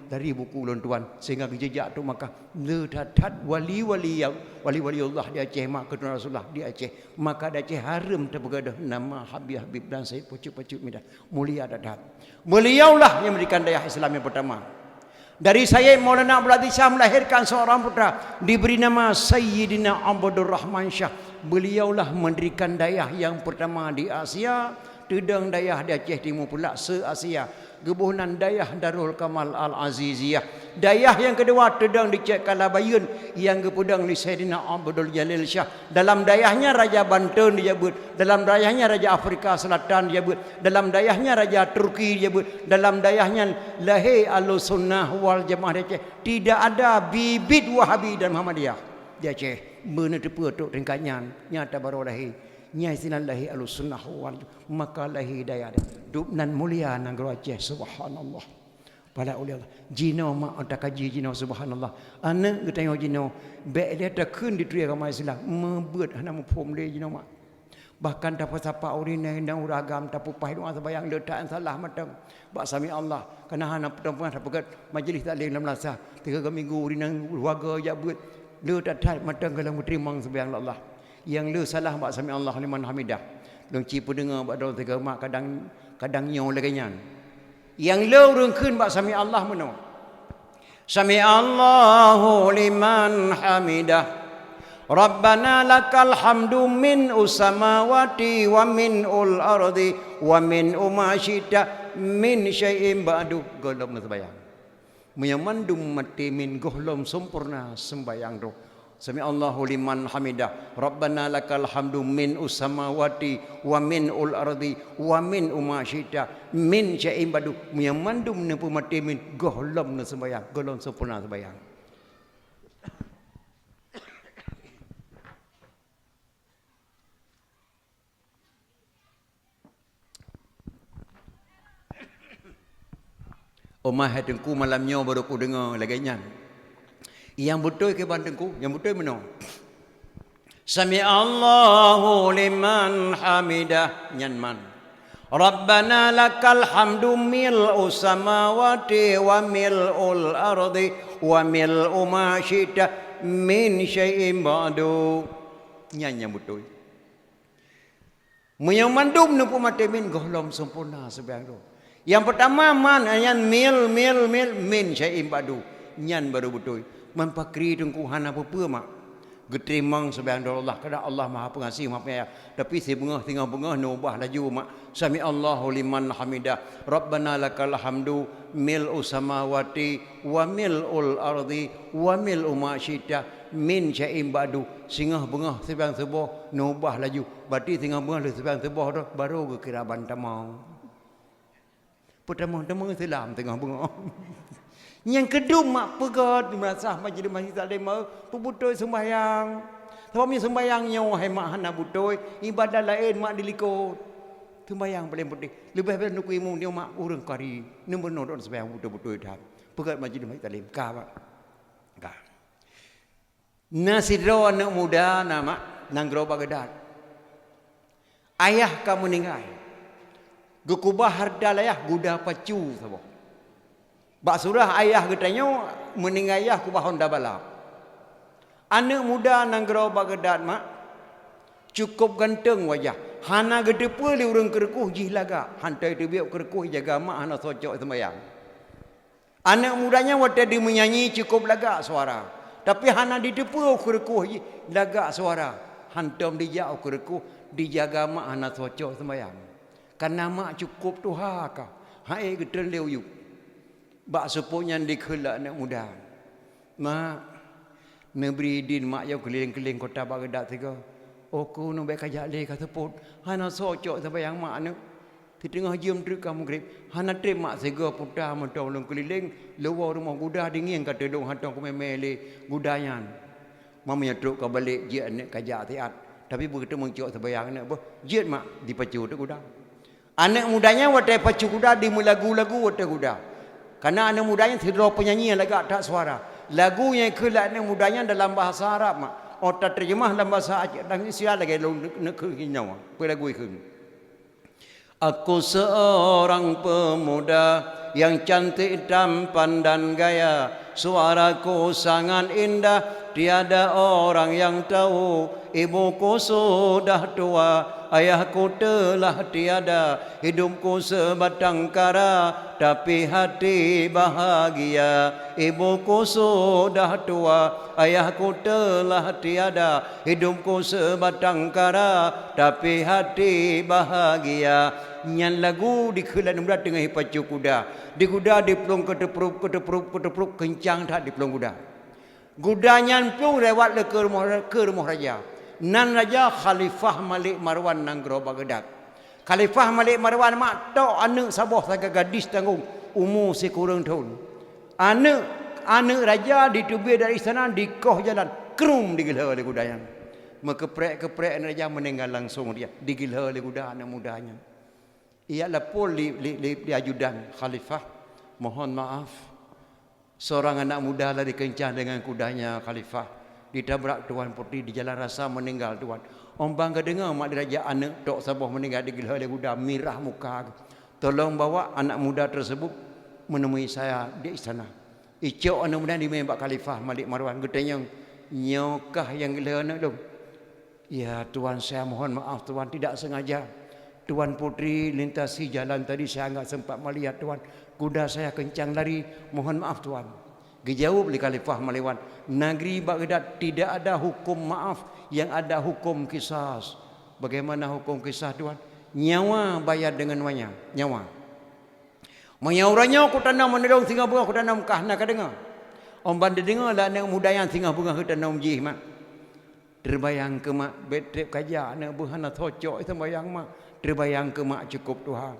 dari buku ulun tuan sehingga jejak tu maka ledatat wali-wali Allah di Aceh mak kedua Rasulullah di Aceh, maka di Aceh haram terbegadah nama Habib dan Said Pucuk-pucuk Midah mulia dadat. Beliaulah yang memberikan daya Islam yang pertama. Dari saya Maulana Abdul Aziz Shah melahirkan seorang putra diberi nama Sayyidina Abdul Rahman Shah. Beliaulah mendirikan daya yang pertama di Asia, tedang daya di Aceh Timur pula se-Asia. Gebunan dayah Darul Kamal Al-Aziziyah. Dayah yang kedua tedang di Cek Kalabayun yang kepedang di Sayyidina Abdul Jalil Shah. Dalam dayahnya Raja Banten disebut, dalam dayahnya Raja Afrika Selatan disebut, dalam dayahnya Raja Turki disebut, dalam dayahnya Lahir Al-Sunnah wal Jamaah di Aceh. Tidak ada bibit Wahabi dan Muhammadiyah di Aceh. Benar tepat tok ringkatnya nyata baru lahir. Nyai sinan lahi Al-Sunnah wal maka lahi daya dubnan mulia nang Aceh subhanallah. Pada ulia jino mak tak kaji jino subhanallah. Anak kita tengok jino baik dia tak kun di tuya agama Islam membet hana mupom le jino mak. Bahkan dapat sapa urine dan uragam tapi pai doa sembahyang letak salah matang. Bak sami Allah kana hana perempuan dapat majlis taklim dalam lasa 3 minggu urine warga ya buat letak matang kalau terima sembahyang Allah. Yang lu salah bak sami Allah liman hamidah. Long ci pendengar bak daun 3 mak kadang nyo laganya. Yang lu rungkeun bak sami Allah meno. Sami Allahu liman hamidah. Rabbana lakal hamdu min usamawati wa min ul ardi wa min umasyita min syai'in ba'du. Golom sembayang. Menyamandum mati min golom sempurna sembayang doh. Sami Allahu liman hamidah. Rabbana lakal hamdu min usamawati wa min ul ardi wa min umasyita min syai'in ba'du. Menyamandum nepu mati min golom sembayang, golom sempurna sembayang. Omah hadengku malamnya baru ku dengar laganya. Yang betul ke bandengku? Yang betul mana? Sami Allahu liman hamidah nyanman. Rabbana lakal hamdu mil'u samawati wa mil'ul ardi wa mil'u ma syi'ta min syai'in ba'du. Nyan yang betul. Menyamandum nupu mati min golom sempurna sebiang tu. Yang pertama man yang mil min syai'in ba'du. Nyan baru betul. Mempakri tengku hana apa mak. Getimang sebiang Allah kerana Allah Maha Pengasih Maha Penyayang. Tapi si bengah tinggal bengah nubah laju mak. Sami Allahu liman hamidah. Rabbana lakal hamdu mil'u samawati wa mil'ul ardi wa mil'u ma syi'ta min syai'in ba'du. Singah bengah sebiang sebuah nubah laju. Berarti tinggal bengah sebiang sebuah tu baru ke kiraban tamau. Pertama Islam tengah bengah. Yang kedua mak pegat merasa majlis masjid taklim pebutoi sembahyang. Sebab ni sembahyang nyo hai mak hana butoi, ibadah lain mak dilikut. Sembahyang paling penting. Lebih daripada nak imam dia mak urang kari. Nombor nodon sembahyang butoi dah. Pegat majlis masjid taklim ka pak. Ka. Nasidro anak muda nama nanggro Baghdad. Ayah kamu meninggal. Gekubah hardal ayah guda pacu sabo. Bak surah ayah katanya meninggal ayah kubah Honda balap. Anak muda nanggro Baghdad mak cukup ganteng wajah. Hana gede puli urang kerekuh jih laga. Hantai tu biak kerekuh jaga mak hana socok sembahyang. Anak mudanya waktu dia menyanyi cukup laga suara. Tapi hana di depu kerekuh laga suara. Hantam dia kerekuh dijaga mak hana socok sembahyang. Karena mak cukup tuha ka. Hai gedel leu yuk. Bak sepunya dikelak anak muda. Mak neberi din mak yau keliling-keliling kota Baghdad tiga. Oku nu baik kajak le kata put. Hana socok sembahyang mak anu. Di tengah jam truk kamu grip. Hana trip mak sega putar mentau long keliling luar rumah guda dingin kata dong hantang ku memele gudayan. Mamanya truk ka balik je anak kajak tiat. Tapi begitu mengcok sembahyang anak bah. Je mak dipacu tu guda. Anak mudanya watai pacu kuda di lagu-lagu watai kuda. Karena anak mudanya tidak penyanyi yang agak tak suara. Lagu yang kelak anak mudanya dalam bahasa Arab mak. Otak terjemah dalam bahasa Aceh dan sia lagi nak nyawa. Pada lagu itu. Aku seorang pemuda yang cantik tampan dan gaya. Suaraku sangat indah, tiada orang yang tahu. Ibuku sudah tua, ayahku telah tiada. Hidupku sebatang kara, tapi hati bahagia. Ibuku sudah tua, ayahku telah tiada. Hidupku sebatang kara, tapi hati bahagia. Nyan lagu dikelan muda tengah pacu kuda. Di kuda dipelung ketepruk kencang tak dipelung kuda. Kuda nyan pelung lewat le ke rumah raja. Nan raja Khalifah Malik Marwan nang gerobak gedak. Khalifah Malik Marwan mak tok anak sabah saga gadis tanggung umur sekurang tahun. Anak raja ditubir dari istana dikoh jalan kerum digila oleh kudanya. Keprek raja meninggal langsung dia digila oleh kuda anak mudanya. Ia lapor di ajudan Khalifah, mohon maaf, seorang anak muda lari kencang dengan kudanya Khalifah. Ditabrak Tuan Putri di jalan rasa meninggal Tuan. Ombang kedengar mak diraja anak tok sabah meninggal digila oleh kuda mirah muka. Tolong bawa anak muda tersebut menemui saya di istana. Icok anak muda dimembak Khalifah Malik Marwan. Getanya nyokah yang gila anak tu. Ya Tuan, saya mohon maaf Tuan, tidak sengaja. Tuan Putri lintasi jalan tadi, saya enggak sempat melihat Tuan. Kuda saya kencang lari, mohon maaf Tuan. Dijawab oleh Khalifah Maliwan, negeri Baghdad tidak ada hukum maaf, yang ada hukum kisas. Bagaimana hukum kisah Tuan? Nyawa bayar dengan nyawa. Menyauranya aku tanam menedong tinggal bunga, aku tanam kahna ka dengar. Om bandar dengar lah anak muda yang tinggal bunga aku tanam jih mak. Terbayang ke mak betrip kajak anak buhana thocok itu bayang mak. Terbayang ke mak cukup Tuhan.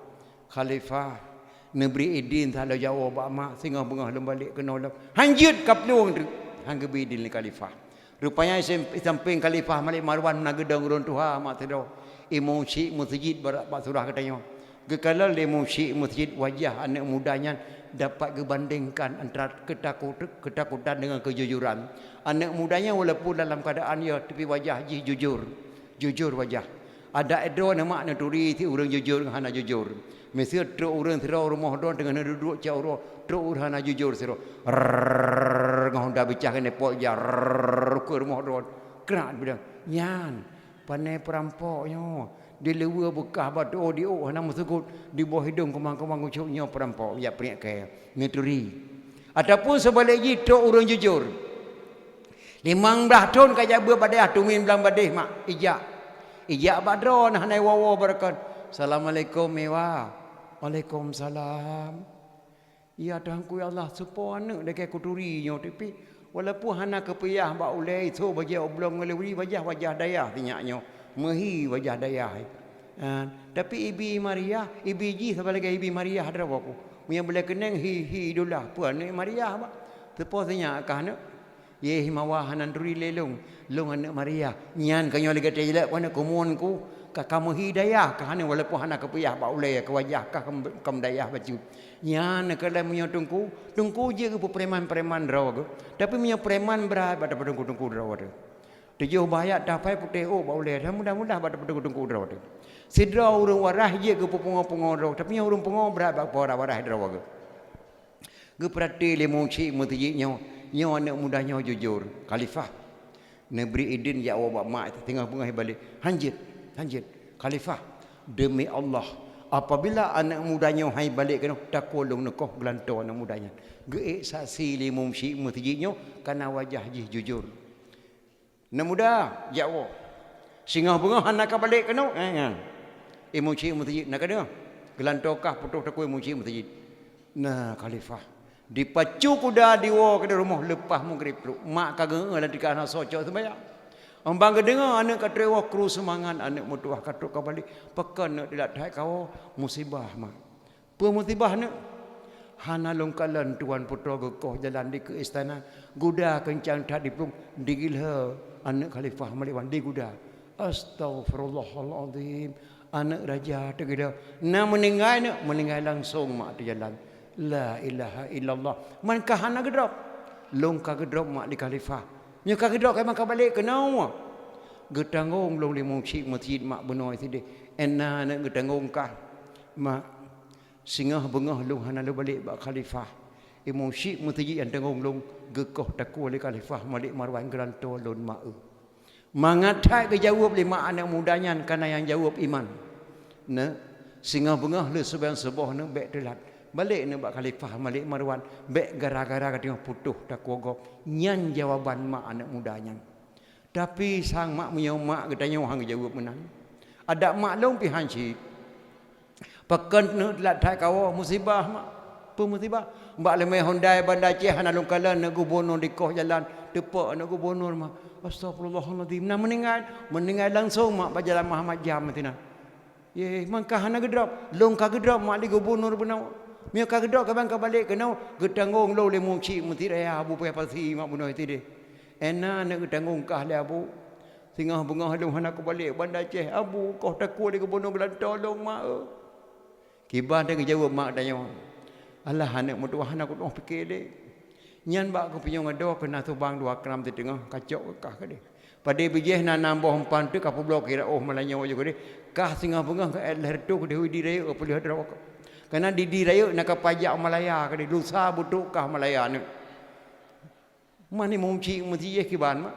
Khalifah Nebri Idin tak ada jawab mak singa bunga lembalik kena ulam. Hanjut kapluang hangga bidin ni Khalifah. Rupanya samping Khalifah Malik Marwan nagedang urun Tuhan mak tedo. Imam Syekh Masjid barak pak surah katanya. Gekalal Imam Syekh Masjid wajah anak mudanya dapat gebandingkan antara ketakutan dengan kejujuran. Anak mudanya walaupun dalam keadaan ya tapi wajah ji jujur wajah. Ada edo nama nak turi ti orang jujur dengan hana jujur. Mesti truk orang siro rumah don dengan duduk jauh ro truk hana jujur siro. Ngau dah bicah kene pok jar ke rumah don. Kerak bilang, "Nyan, panai perampoknya. Di lewa bekah batu dio hana musugut di bawah hidung kemang-kemang ucuknya perampok ya peringat ke ngeturi." Ataupun sebaliknya truk orang jujur. 15 tahun kaya berbadai tumin bilang badai mak ijak badron hanai wawa barakan. Assalamualaikum mewah. Waalaikumsalam. Ya Tuhanku ya Allah, supaya anak dekat kuturinya tapi walaupun hana kepiyah bak ulai itu bagi oblong ngeluri wajah dayah tinyaknya. Mehi wajah dayah. Tapi Ibi Maria, Ibi Ji sebagai Ibi Maria hadra aku. Punya boleh kenang hi dolah puan ni Maria bak. Teposnya kah anak ye himawa hanan duri lelong anak Maria nyan kanyo lagi telak wana kumunku kamu hidayah kahane walaupun hana kepiyah ba ulai ke wajah kah kam dayah baju nyan kalau punya tungku je ke preman raw tapi punya preman berat pada tungku raw tu tujuh bahaya dapai putih ba ulai mudah-mudah pada tungku raw tu sidra urang warah je ke pungo raw tapi urang pungo berat ba warah raw ge perhati le muci mutinya nyawa anak mudanya jujur. Khalifah Nebri Idin ya awak mak tengah bunga balik. Hanjit. Khalifah demi Allah apabila anak mudanya hai balik kena takolong nekoh gelanto anak mudanya. Geek saksi limum syik mutijinyo karena wajah jih jujur. Anak muda ya awak. Singa bunga anak balik kena. Imum syik mutijin nak kena. Gelantokah putuh takoi imum syik mutijin. Nah Khalifah dipacu kuda diwo ke rumah lepas maghrib mak kageng lah di kana socok sembahyang ombang kedengar anak katrewa kru semangat anak mutuah katuk ka balik pekan nak dilat hai kau musibah mak pe musibah nak hana longkalan tuan putra gekoh jalan di ke istana guda kencang tak diplung digilha anak Khalifah Maliwan di guda astagfirullahalazim anak raja tegeda na meninggal langsung mak di jalan La ilaha illallah. Man kahana gedrop. Long ka gedrop mak di khalifah. Nya ka gedrop kai maka balik ke nawa. Getangong long limong cik masjid mak benoi tidi. Enna nak getangong ka. Mak singah bengah long hana lu balik bak khalifah. Imong cik masjid yang tangong long gekoh takwa li khalifah Malik Marwan geranto lon mak. Mangatai ke jawab lima anak mudanya karena yang jawab iman. Ne singa bengah le sebayang sebuah ne bek telat. Balik ne bak khalifah Malik Marwan bek gara-gara katanya putuh takwa gop. Nyan jawaban mak anak mudanya. Tapi sang mak punya mak katanya orang jawab menang. Ada mak long pi hanci. Pakan ne telat thai kawa musibah mak. Pemusibah. Mbak lemai Hyundai bandar Aceh hana long kala ne gubernur di koh jalan tepak ne gubernur mak. Astagfirullahaladzim. Nak meninggal langsung mak berjalan Muhammad jam tina. Ye, mangkah hana gedrop, long ka gedrop mak di gubernur benau. Mia ka gedrop ka bang ka balik kenau getangong lo le mungci mesti raya abu pe pasi mak benau ti de. Ena nak getangong kah le abu. Singah bengah long hana ku balik bandar Aceh abu kau takut di gubernur belan tolong mak. Kibah dia jawab mak tanya. Allah anak mudah hana ku fikir de. Nyan bak ko pinyong ado kena tubang 2 gram di tengah kacok kah ke de. Pada bijih na nambah umpan tu kapu blok kira melanyo juga de. Kah singa bengah ke leher tu ke di raya apa lihat rawak. Karena di raya nak pajak Malaya ke de dosa butuk kah Malaya ni. Mani mumci mesti ye kiban mak.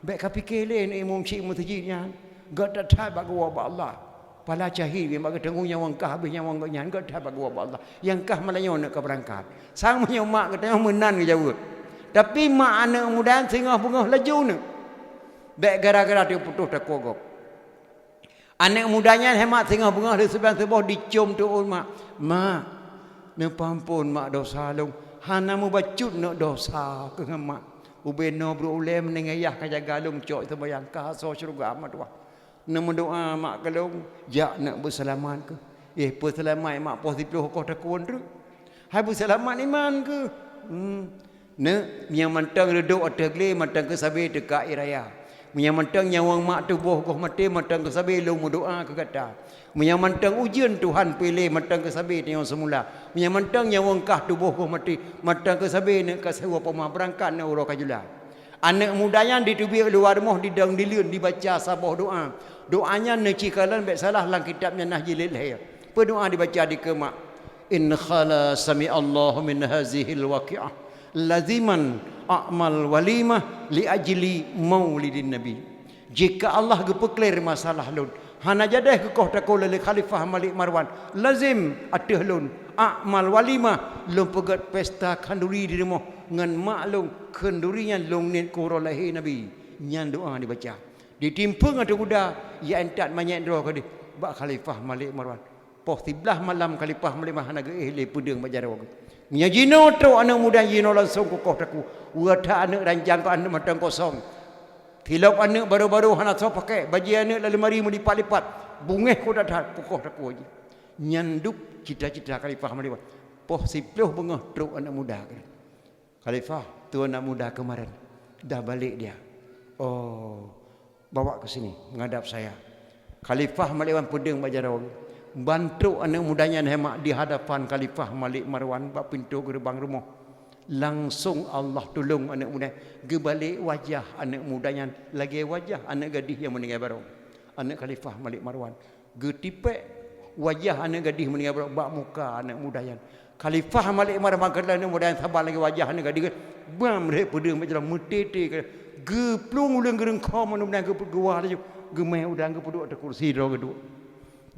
Bek ka fikir le ni mumci mesti nyan. Gak tak bak wa Allah. Pala cahil yang bagi tengok nyawang kah habis nyawang nyan gak tak bak wa Allah. Yang kah Malaya nak ke berangkat. Sang punya mak katanya menan ke jawab. Tapi mak anak muda singah bengah laju ni. Baik gara-gara dia putus takwa gop. Anak mudanya hemat singah bengah di sebelah sebuah dicium tu mak. Mak, ne pampun mak dosa long. Hana mu bacut nak dosa ke mak. Ubeno berulem nengayah ka jaga long cok sembayang ka so syurga amat wah. Ne mendoa mak kalong jak nak berselamat ke. Berselamat mak positif kau takwa tu. Hai berselamat iman ke? Ne yang mantang reduk ategle mantang ke sabe dekat iraya. Yang mantang nyawang mak tubuh kau mati mantang ke sabe lu doa ke kata. Yang mantang ujian Tuhan pilih mantang ke sabe yang semula. Yang mantang nyawang kah tubuh kau mati mantang ke sabe ne ka sewa pemah berangkat ne uro kajula. Anak mudanya ditubi luar rumah didang diliun dibaca sabah doa. Doanya ne cikalan baik salah lang kitabnya Nahjil Lahir. Berdoa dibaca di kemak. In khala sami Allah min hazihil waqi'ah laziman a'mal walimah li ajli maulidin nabi. Jika Allah gepeklir masalah lun hana jadah ke kau takul le khalifah Malik Marwan lazim ateh lun a'mal walimah lun pegat pesta kanduri di rumah ngan mak lun kendurinya lun ni ko lahir nabi nyan doa dibaca ditimpung ada kuda ya entat banyak doa ke di bak khalifah Malik Marwan poh 13 malam khalifah Malik Marwan naga le pedeng bajar nya jino tro anak muda jino langsung kokoh taku wata anak ranjang ko anak matang kosong tilap anak baru-baru hana so pakai baju anak lalu mari mu lipat-lipat bungeh ko dah kokoh taku aja nyanduk cita-cita khalifah Malik poh 10 bengah tro anak muda khalifah tu anak muda kemarin dah balik dia oh bawa ke sini menghadap saya khalifah Malik Marwan pedeng bajar bantu anak mudanya hemat di hadapan khalifah Malik Marwan bak pintu gerbang rumah langsung Allah tolong anak muda gebalik wajah anak mudanya lagi wajah anak gadis yang meninggal baru anak khalifah Malik Marwan getipek wajah anak gadis meninggal baru bak muka anak mudanya khalifah Malik Marwan kerana anak mudanya sabar lagi wajah anak gadis bam rek pedeng macam metete geplung ulang gereng kau mana gewah laju gemai udang gepuduk ada kursi ro geduk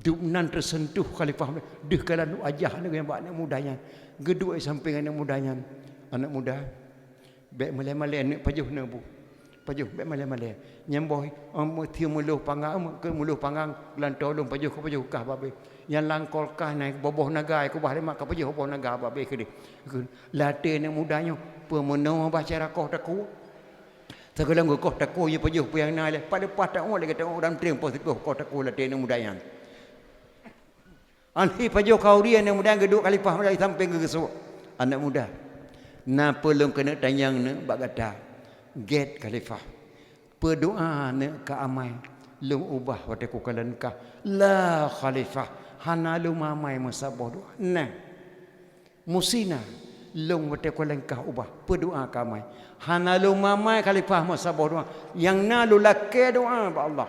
Duknan tersentuh khalifah deh kalan wajah anak yang anak mudanya geduk samping anak mudanya anak muda bek male-male anak pajuh na bu pajuh bek male-male nyamboy tiu muluh panggang ke muluh panggang lan tolong pajuh ko pajuh kah babe yang langkol kah naik boboh naga ko bahre mak ka pajuh boboh naga babe ke late anak mudanya pemenau baca rakoh taku segelang ko taku ye pajuh yang nai pada patang oleh kata orang tring positif ko taku late anak mudanya Anhi pajo kauria yang muda geduk khalifah mulai sampai ke gesuk anak muda. Na pelung kena tanyang ne bak kata get khalifah. Berdoa ne ka amai lung ubah wate ku kalan ka la khalifah hana lu mamai masabah doa. Nah. musina long wate ko lengkah ubah berdoa kamai hana lu mamai khalifah masabah doa yang nalu lakke doa ba Allah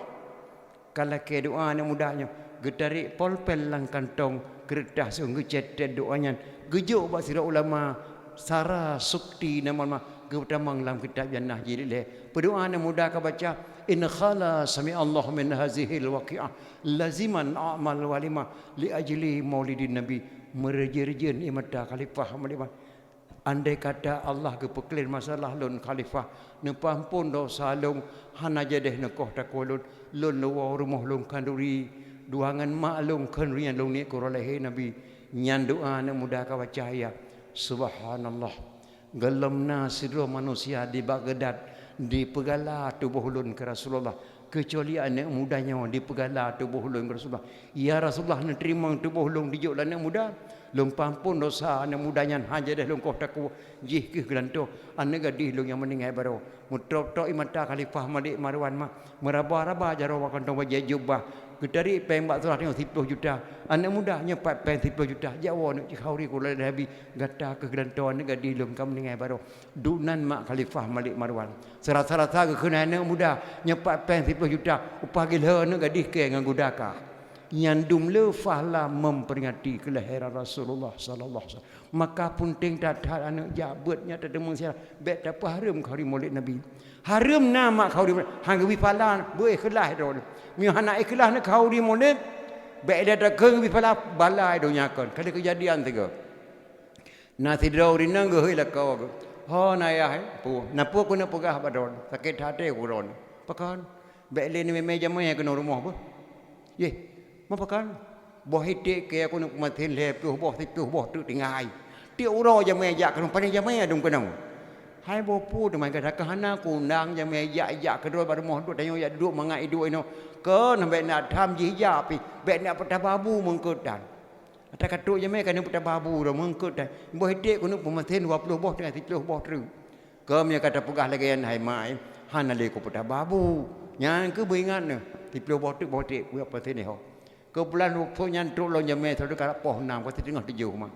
kalau ke doa ni mudahnya gedari polpel lang kantong kertas sungguh cetet doanya gejuk ba sira ulama sara sukti nama getamang lam kitab jannah jadi le berdoa ni mudah ka baca in khala sami Allah min hazihil waqi'ah laziman a'mal walima li ajli maulidin nabi merjejen imada khalifah malima andai kata Allah ke pekelin masalah lun khalifah nepampun dosa lung hana jadeh nekoh takolun lun luwa rumah lung kanduri duangan maklum kenrian lung ni kuralehe nabi nyan doa ne mudah ka cahaya subhanallah gelemna sidro manusia di Baghdad di pegala tubuh ulun ke Rasulullah kecuali anak mudanya di pegala tubuh ulun ke Rasulullah ya Rasulullah nak terima tubuh ulun dijuk anak muda lum pampun dosa anak mudanya haja dah lum kau taku jih ke gelanto anak gadis lum yang meninggal baru mutrop tok imata khalifah Malik Marwan mah meraba-raba jaro wakan tong wajah jubah gedari pembak surah tengok 10 juta anak mudanya 10 juta jawa nak cikhauri kula nabi gata ke gelanto anak gadis lum kam meninggal baru dunan mak khalifah Malik Marwan serasa-rasa ke kena anak muda nyepat 10 juta upah gila anak gadis ke dengan gudaka nyandum le fahla memperingati kelahiran Rasulullah sallallahu alaihi wasallam maka punting dadah anak jabutnya tademung sia bet apa harum khauri maulid nabi harum nama khauri hang wi fala boleh kelah do mi anak ikhlas nak khauri maulid bet dia dakeng wi fala balai do nyakon kada kejadian tiga nasi dauri nang ge la kau ho na ya pu na pu ku na pegah badon sakit hati ku ron pakan bet le ni meja mai ke rumah apa ye mapakan boh hidik ke aku nak matin le piuh boh tu tingai tiu ro ja meja kan pane ja meja dum kenang hai bo pu de mai kata kahana ku nang ja meja ya kedua bar moh duk tayo ya duk mangai duk ino ke nambe nak tham ji ya pi be nak pata babu mengkedan ada katuk ja meja kan pata babu ro mengkedan boh hidik ku nak matin 20 boh dengan 30 boh tru ke me kata pegah lagi hai mai hana le ku pata babu nyang ke beringat ne 30 boh tu boh dik ku apa sini ho ke bulan waktu nyantuk lo jame tu dekat poh nam kau tengok tujuh mah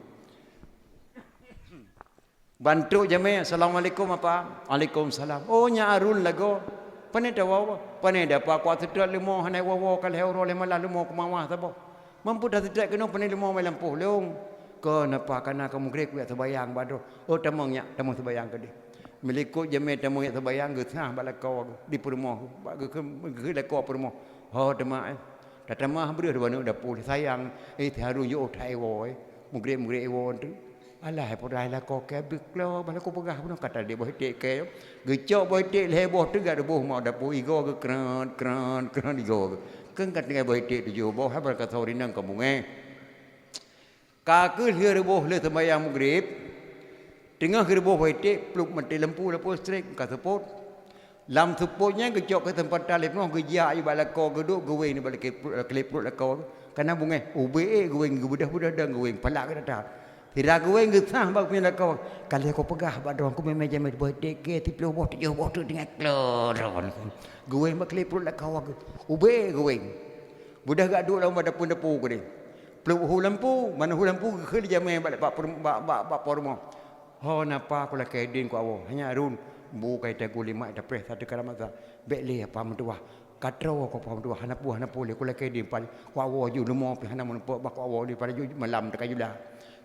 bantu jame assalamualaikum apa waalaikumsalam oh nya arun lago pane dawa pane dapa ku sedot limo hanai wawo kal heuro le malah limo ku mawah sabo mampu dah sedot kena pane limo mai lampuh leung ke napa kana kamu grek ku terbayang bado oh tamang nya tamang terbayang ke dia milikku jame tamang nya terbayang ge sah balakau di perumoh ke lekau perumoh ho demak Tatamah beri dua nak dapur sayang haru yo thai woi mugre wo tu alah podai la ko ke biklo bala ko pegah pun kata dia boh tek ke gecok boh tek le boh tu gak boh mau dapur igo ke kran igo keng kat dengan boh tek tu jo boh ha bar ka thori nang kamunge ka ke le boh le sembayang mugrib tengah ke boh tek pluk mati lampu strek ka support lam suputnya gejok ke tempat talib noh gejak i balako geduk goweng ni balik kleput lako kana bungai ube goweng budah-budah dang goweng palak ke dah tidak goweng gesah bak punya lako kali aku pegah bak dong aku meja met birthday ke 30 boh 7 boh tu dengan kloron goweng bak kleput lako ube goweng budah gak duk dalam dapur-dapur ke ni peluk hu lampu mana hu lampu ke dia jamai balik bak rumah ho napa aku la kedin ku awo hanya arun bukai tagu lima ada pres satu kala masa bekle apa mentua katro ko pam tua hanapu le kula ke di pal wawo ju lumo pi hana mun po bak wawo di pada ju malam tak juda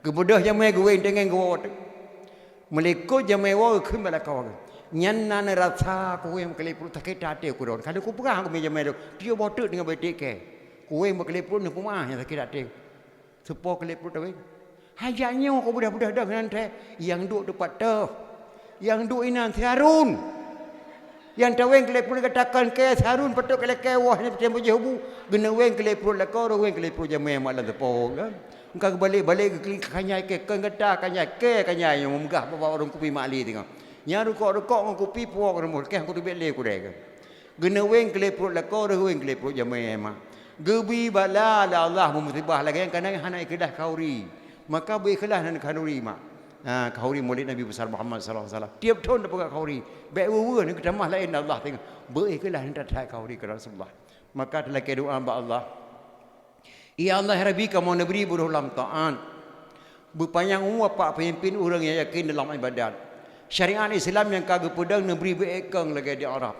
kebudah jamai gue dengan gue meliku jamai wo khun bala kaw nyan nan rasa ko em kali pu tak tate ku ron kalau ku pegah ku jamai do tio botu dengan betik ke ku em kali pu ku mah yang tak tate sepo kali pu tawe hajanya ko budak-budak dah nan yang duk dekat tu yang duk inan Harun yang taweng kelepul katakan ke Harun patok kele ke wah ni tempo jebu gena weng kelepul la ko weng kelepul jame malan tepo kan engka balik ke kanyai ke kengeta kanyai ke kanyai yang munggah bawa orang kupi mali tengok nya rukok ngau kupi puak remul ke aku bele ku dek gena weng kelepul la ko weng kelepul jame ma gebi bala la Allah musibah lagi kan hana ikhlas khauri maka be ikhlas nan khauri mak khauri maulid Nabi besar Muhammad sallallahu alaihi wasallam tiap tahun dapat khauri baik wewe ni ketamah lain Allah tengok beiklah hendak tak khauri ke Rasulullah maka telah ke doa ba Allah ya Allah rabbi kamu negeri buruh lam ta'an Berpanjang umur pak pemimpin orang yang yakin dalam ibadat. Syariat Islam yang kagak pedang negeri berekang lagi di Arab.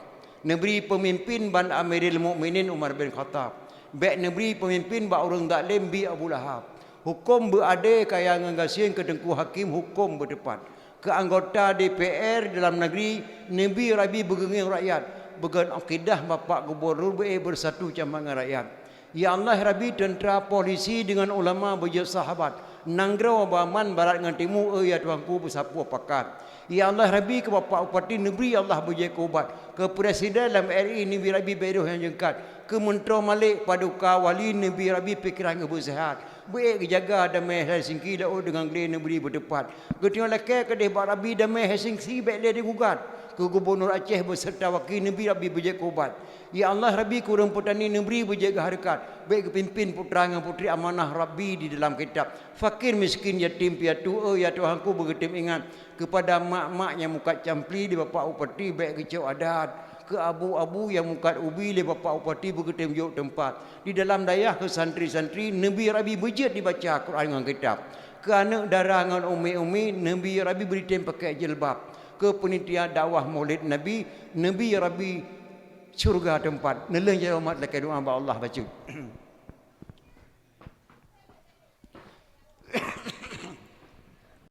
Negeri pemimpin ban Amirul Mukminin Umar bin Khattab. Baik negeri pemimpin ba orang zalim bi Abu Lahab. Hukum berade kaya nganggasien ke Tengku Hakim hukum berdepan. Ke anggota DPR dalam negeri Nabi Rabi bergenging rakyat. Began akidah bapak gubernur bersatu campur rakyat. Ya Allah Rabbi tentera polisi dengan ulama berjaya sahabat. Nanggro baman barat dengan timur ya Tuhanku bersapu pakat. Ya Allah Rabbi ke Bapak Upati Negeri Allah berjaya kubat. Ke Presiden dalam RI Nabi Rabbi Bedoh yang jengkat. Ke Menteri Malik Paduka Wali Nabi Rabbi pikiran bersehat. Baik jaga damai Helsinki dah dengan gede negeri berdepan. Ketika lelaki kedih Pak Rabbi damai Helsinki baik dia digugat. Ke Gubernur Aceh beserta wakil Nabi Rabbi berjaya kubat. Ya Allah Rabbi kurang petani negeri berjaga harakat. Baik kepimpin putra dan putri amanah Rabbi di dalam kitab. Fakir miskin yatim piatu ya Tuhanku bergetim ingat. Kepada mak-mak yang muka campli di Bapak Upati baik kecil adat. Ke abu-abu yang muka ubi di Bapak Upati bergetim jauh tempat. Di dalam dayah ke santri-santri Nabi Rabbi berjaya dibaca Quran dengan kitab. Ke anak darah dengan umi-umi Nabi Rabbi beri tem pakai jilbab. Ke penitian dakwah maulid Nabi Nabi Rabbi surga tempat. Neleng jauh mat lekai doa Allah baca.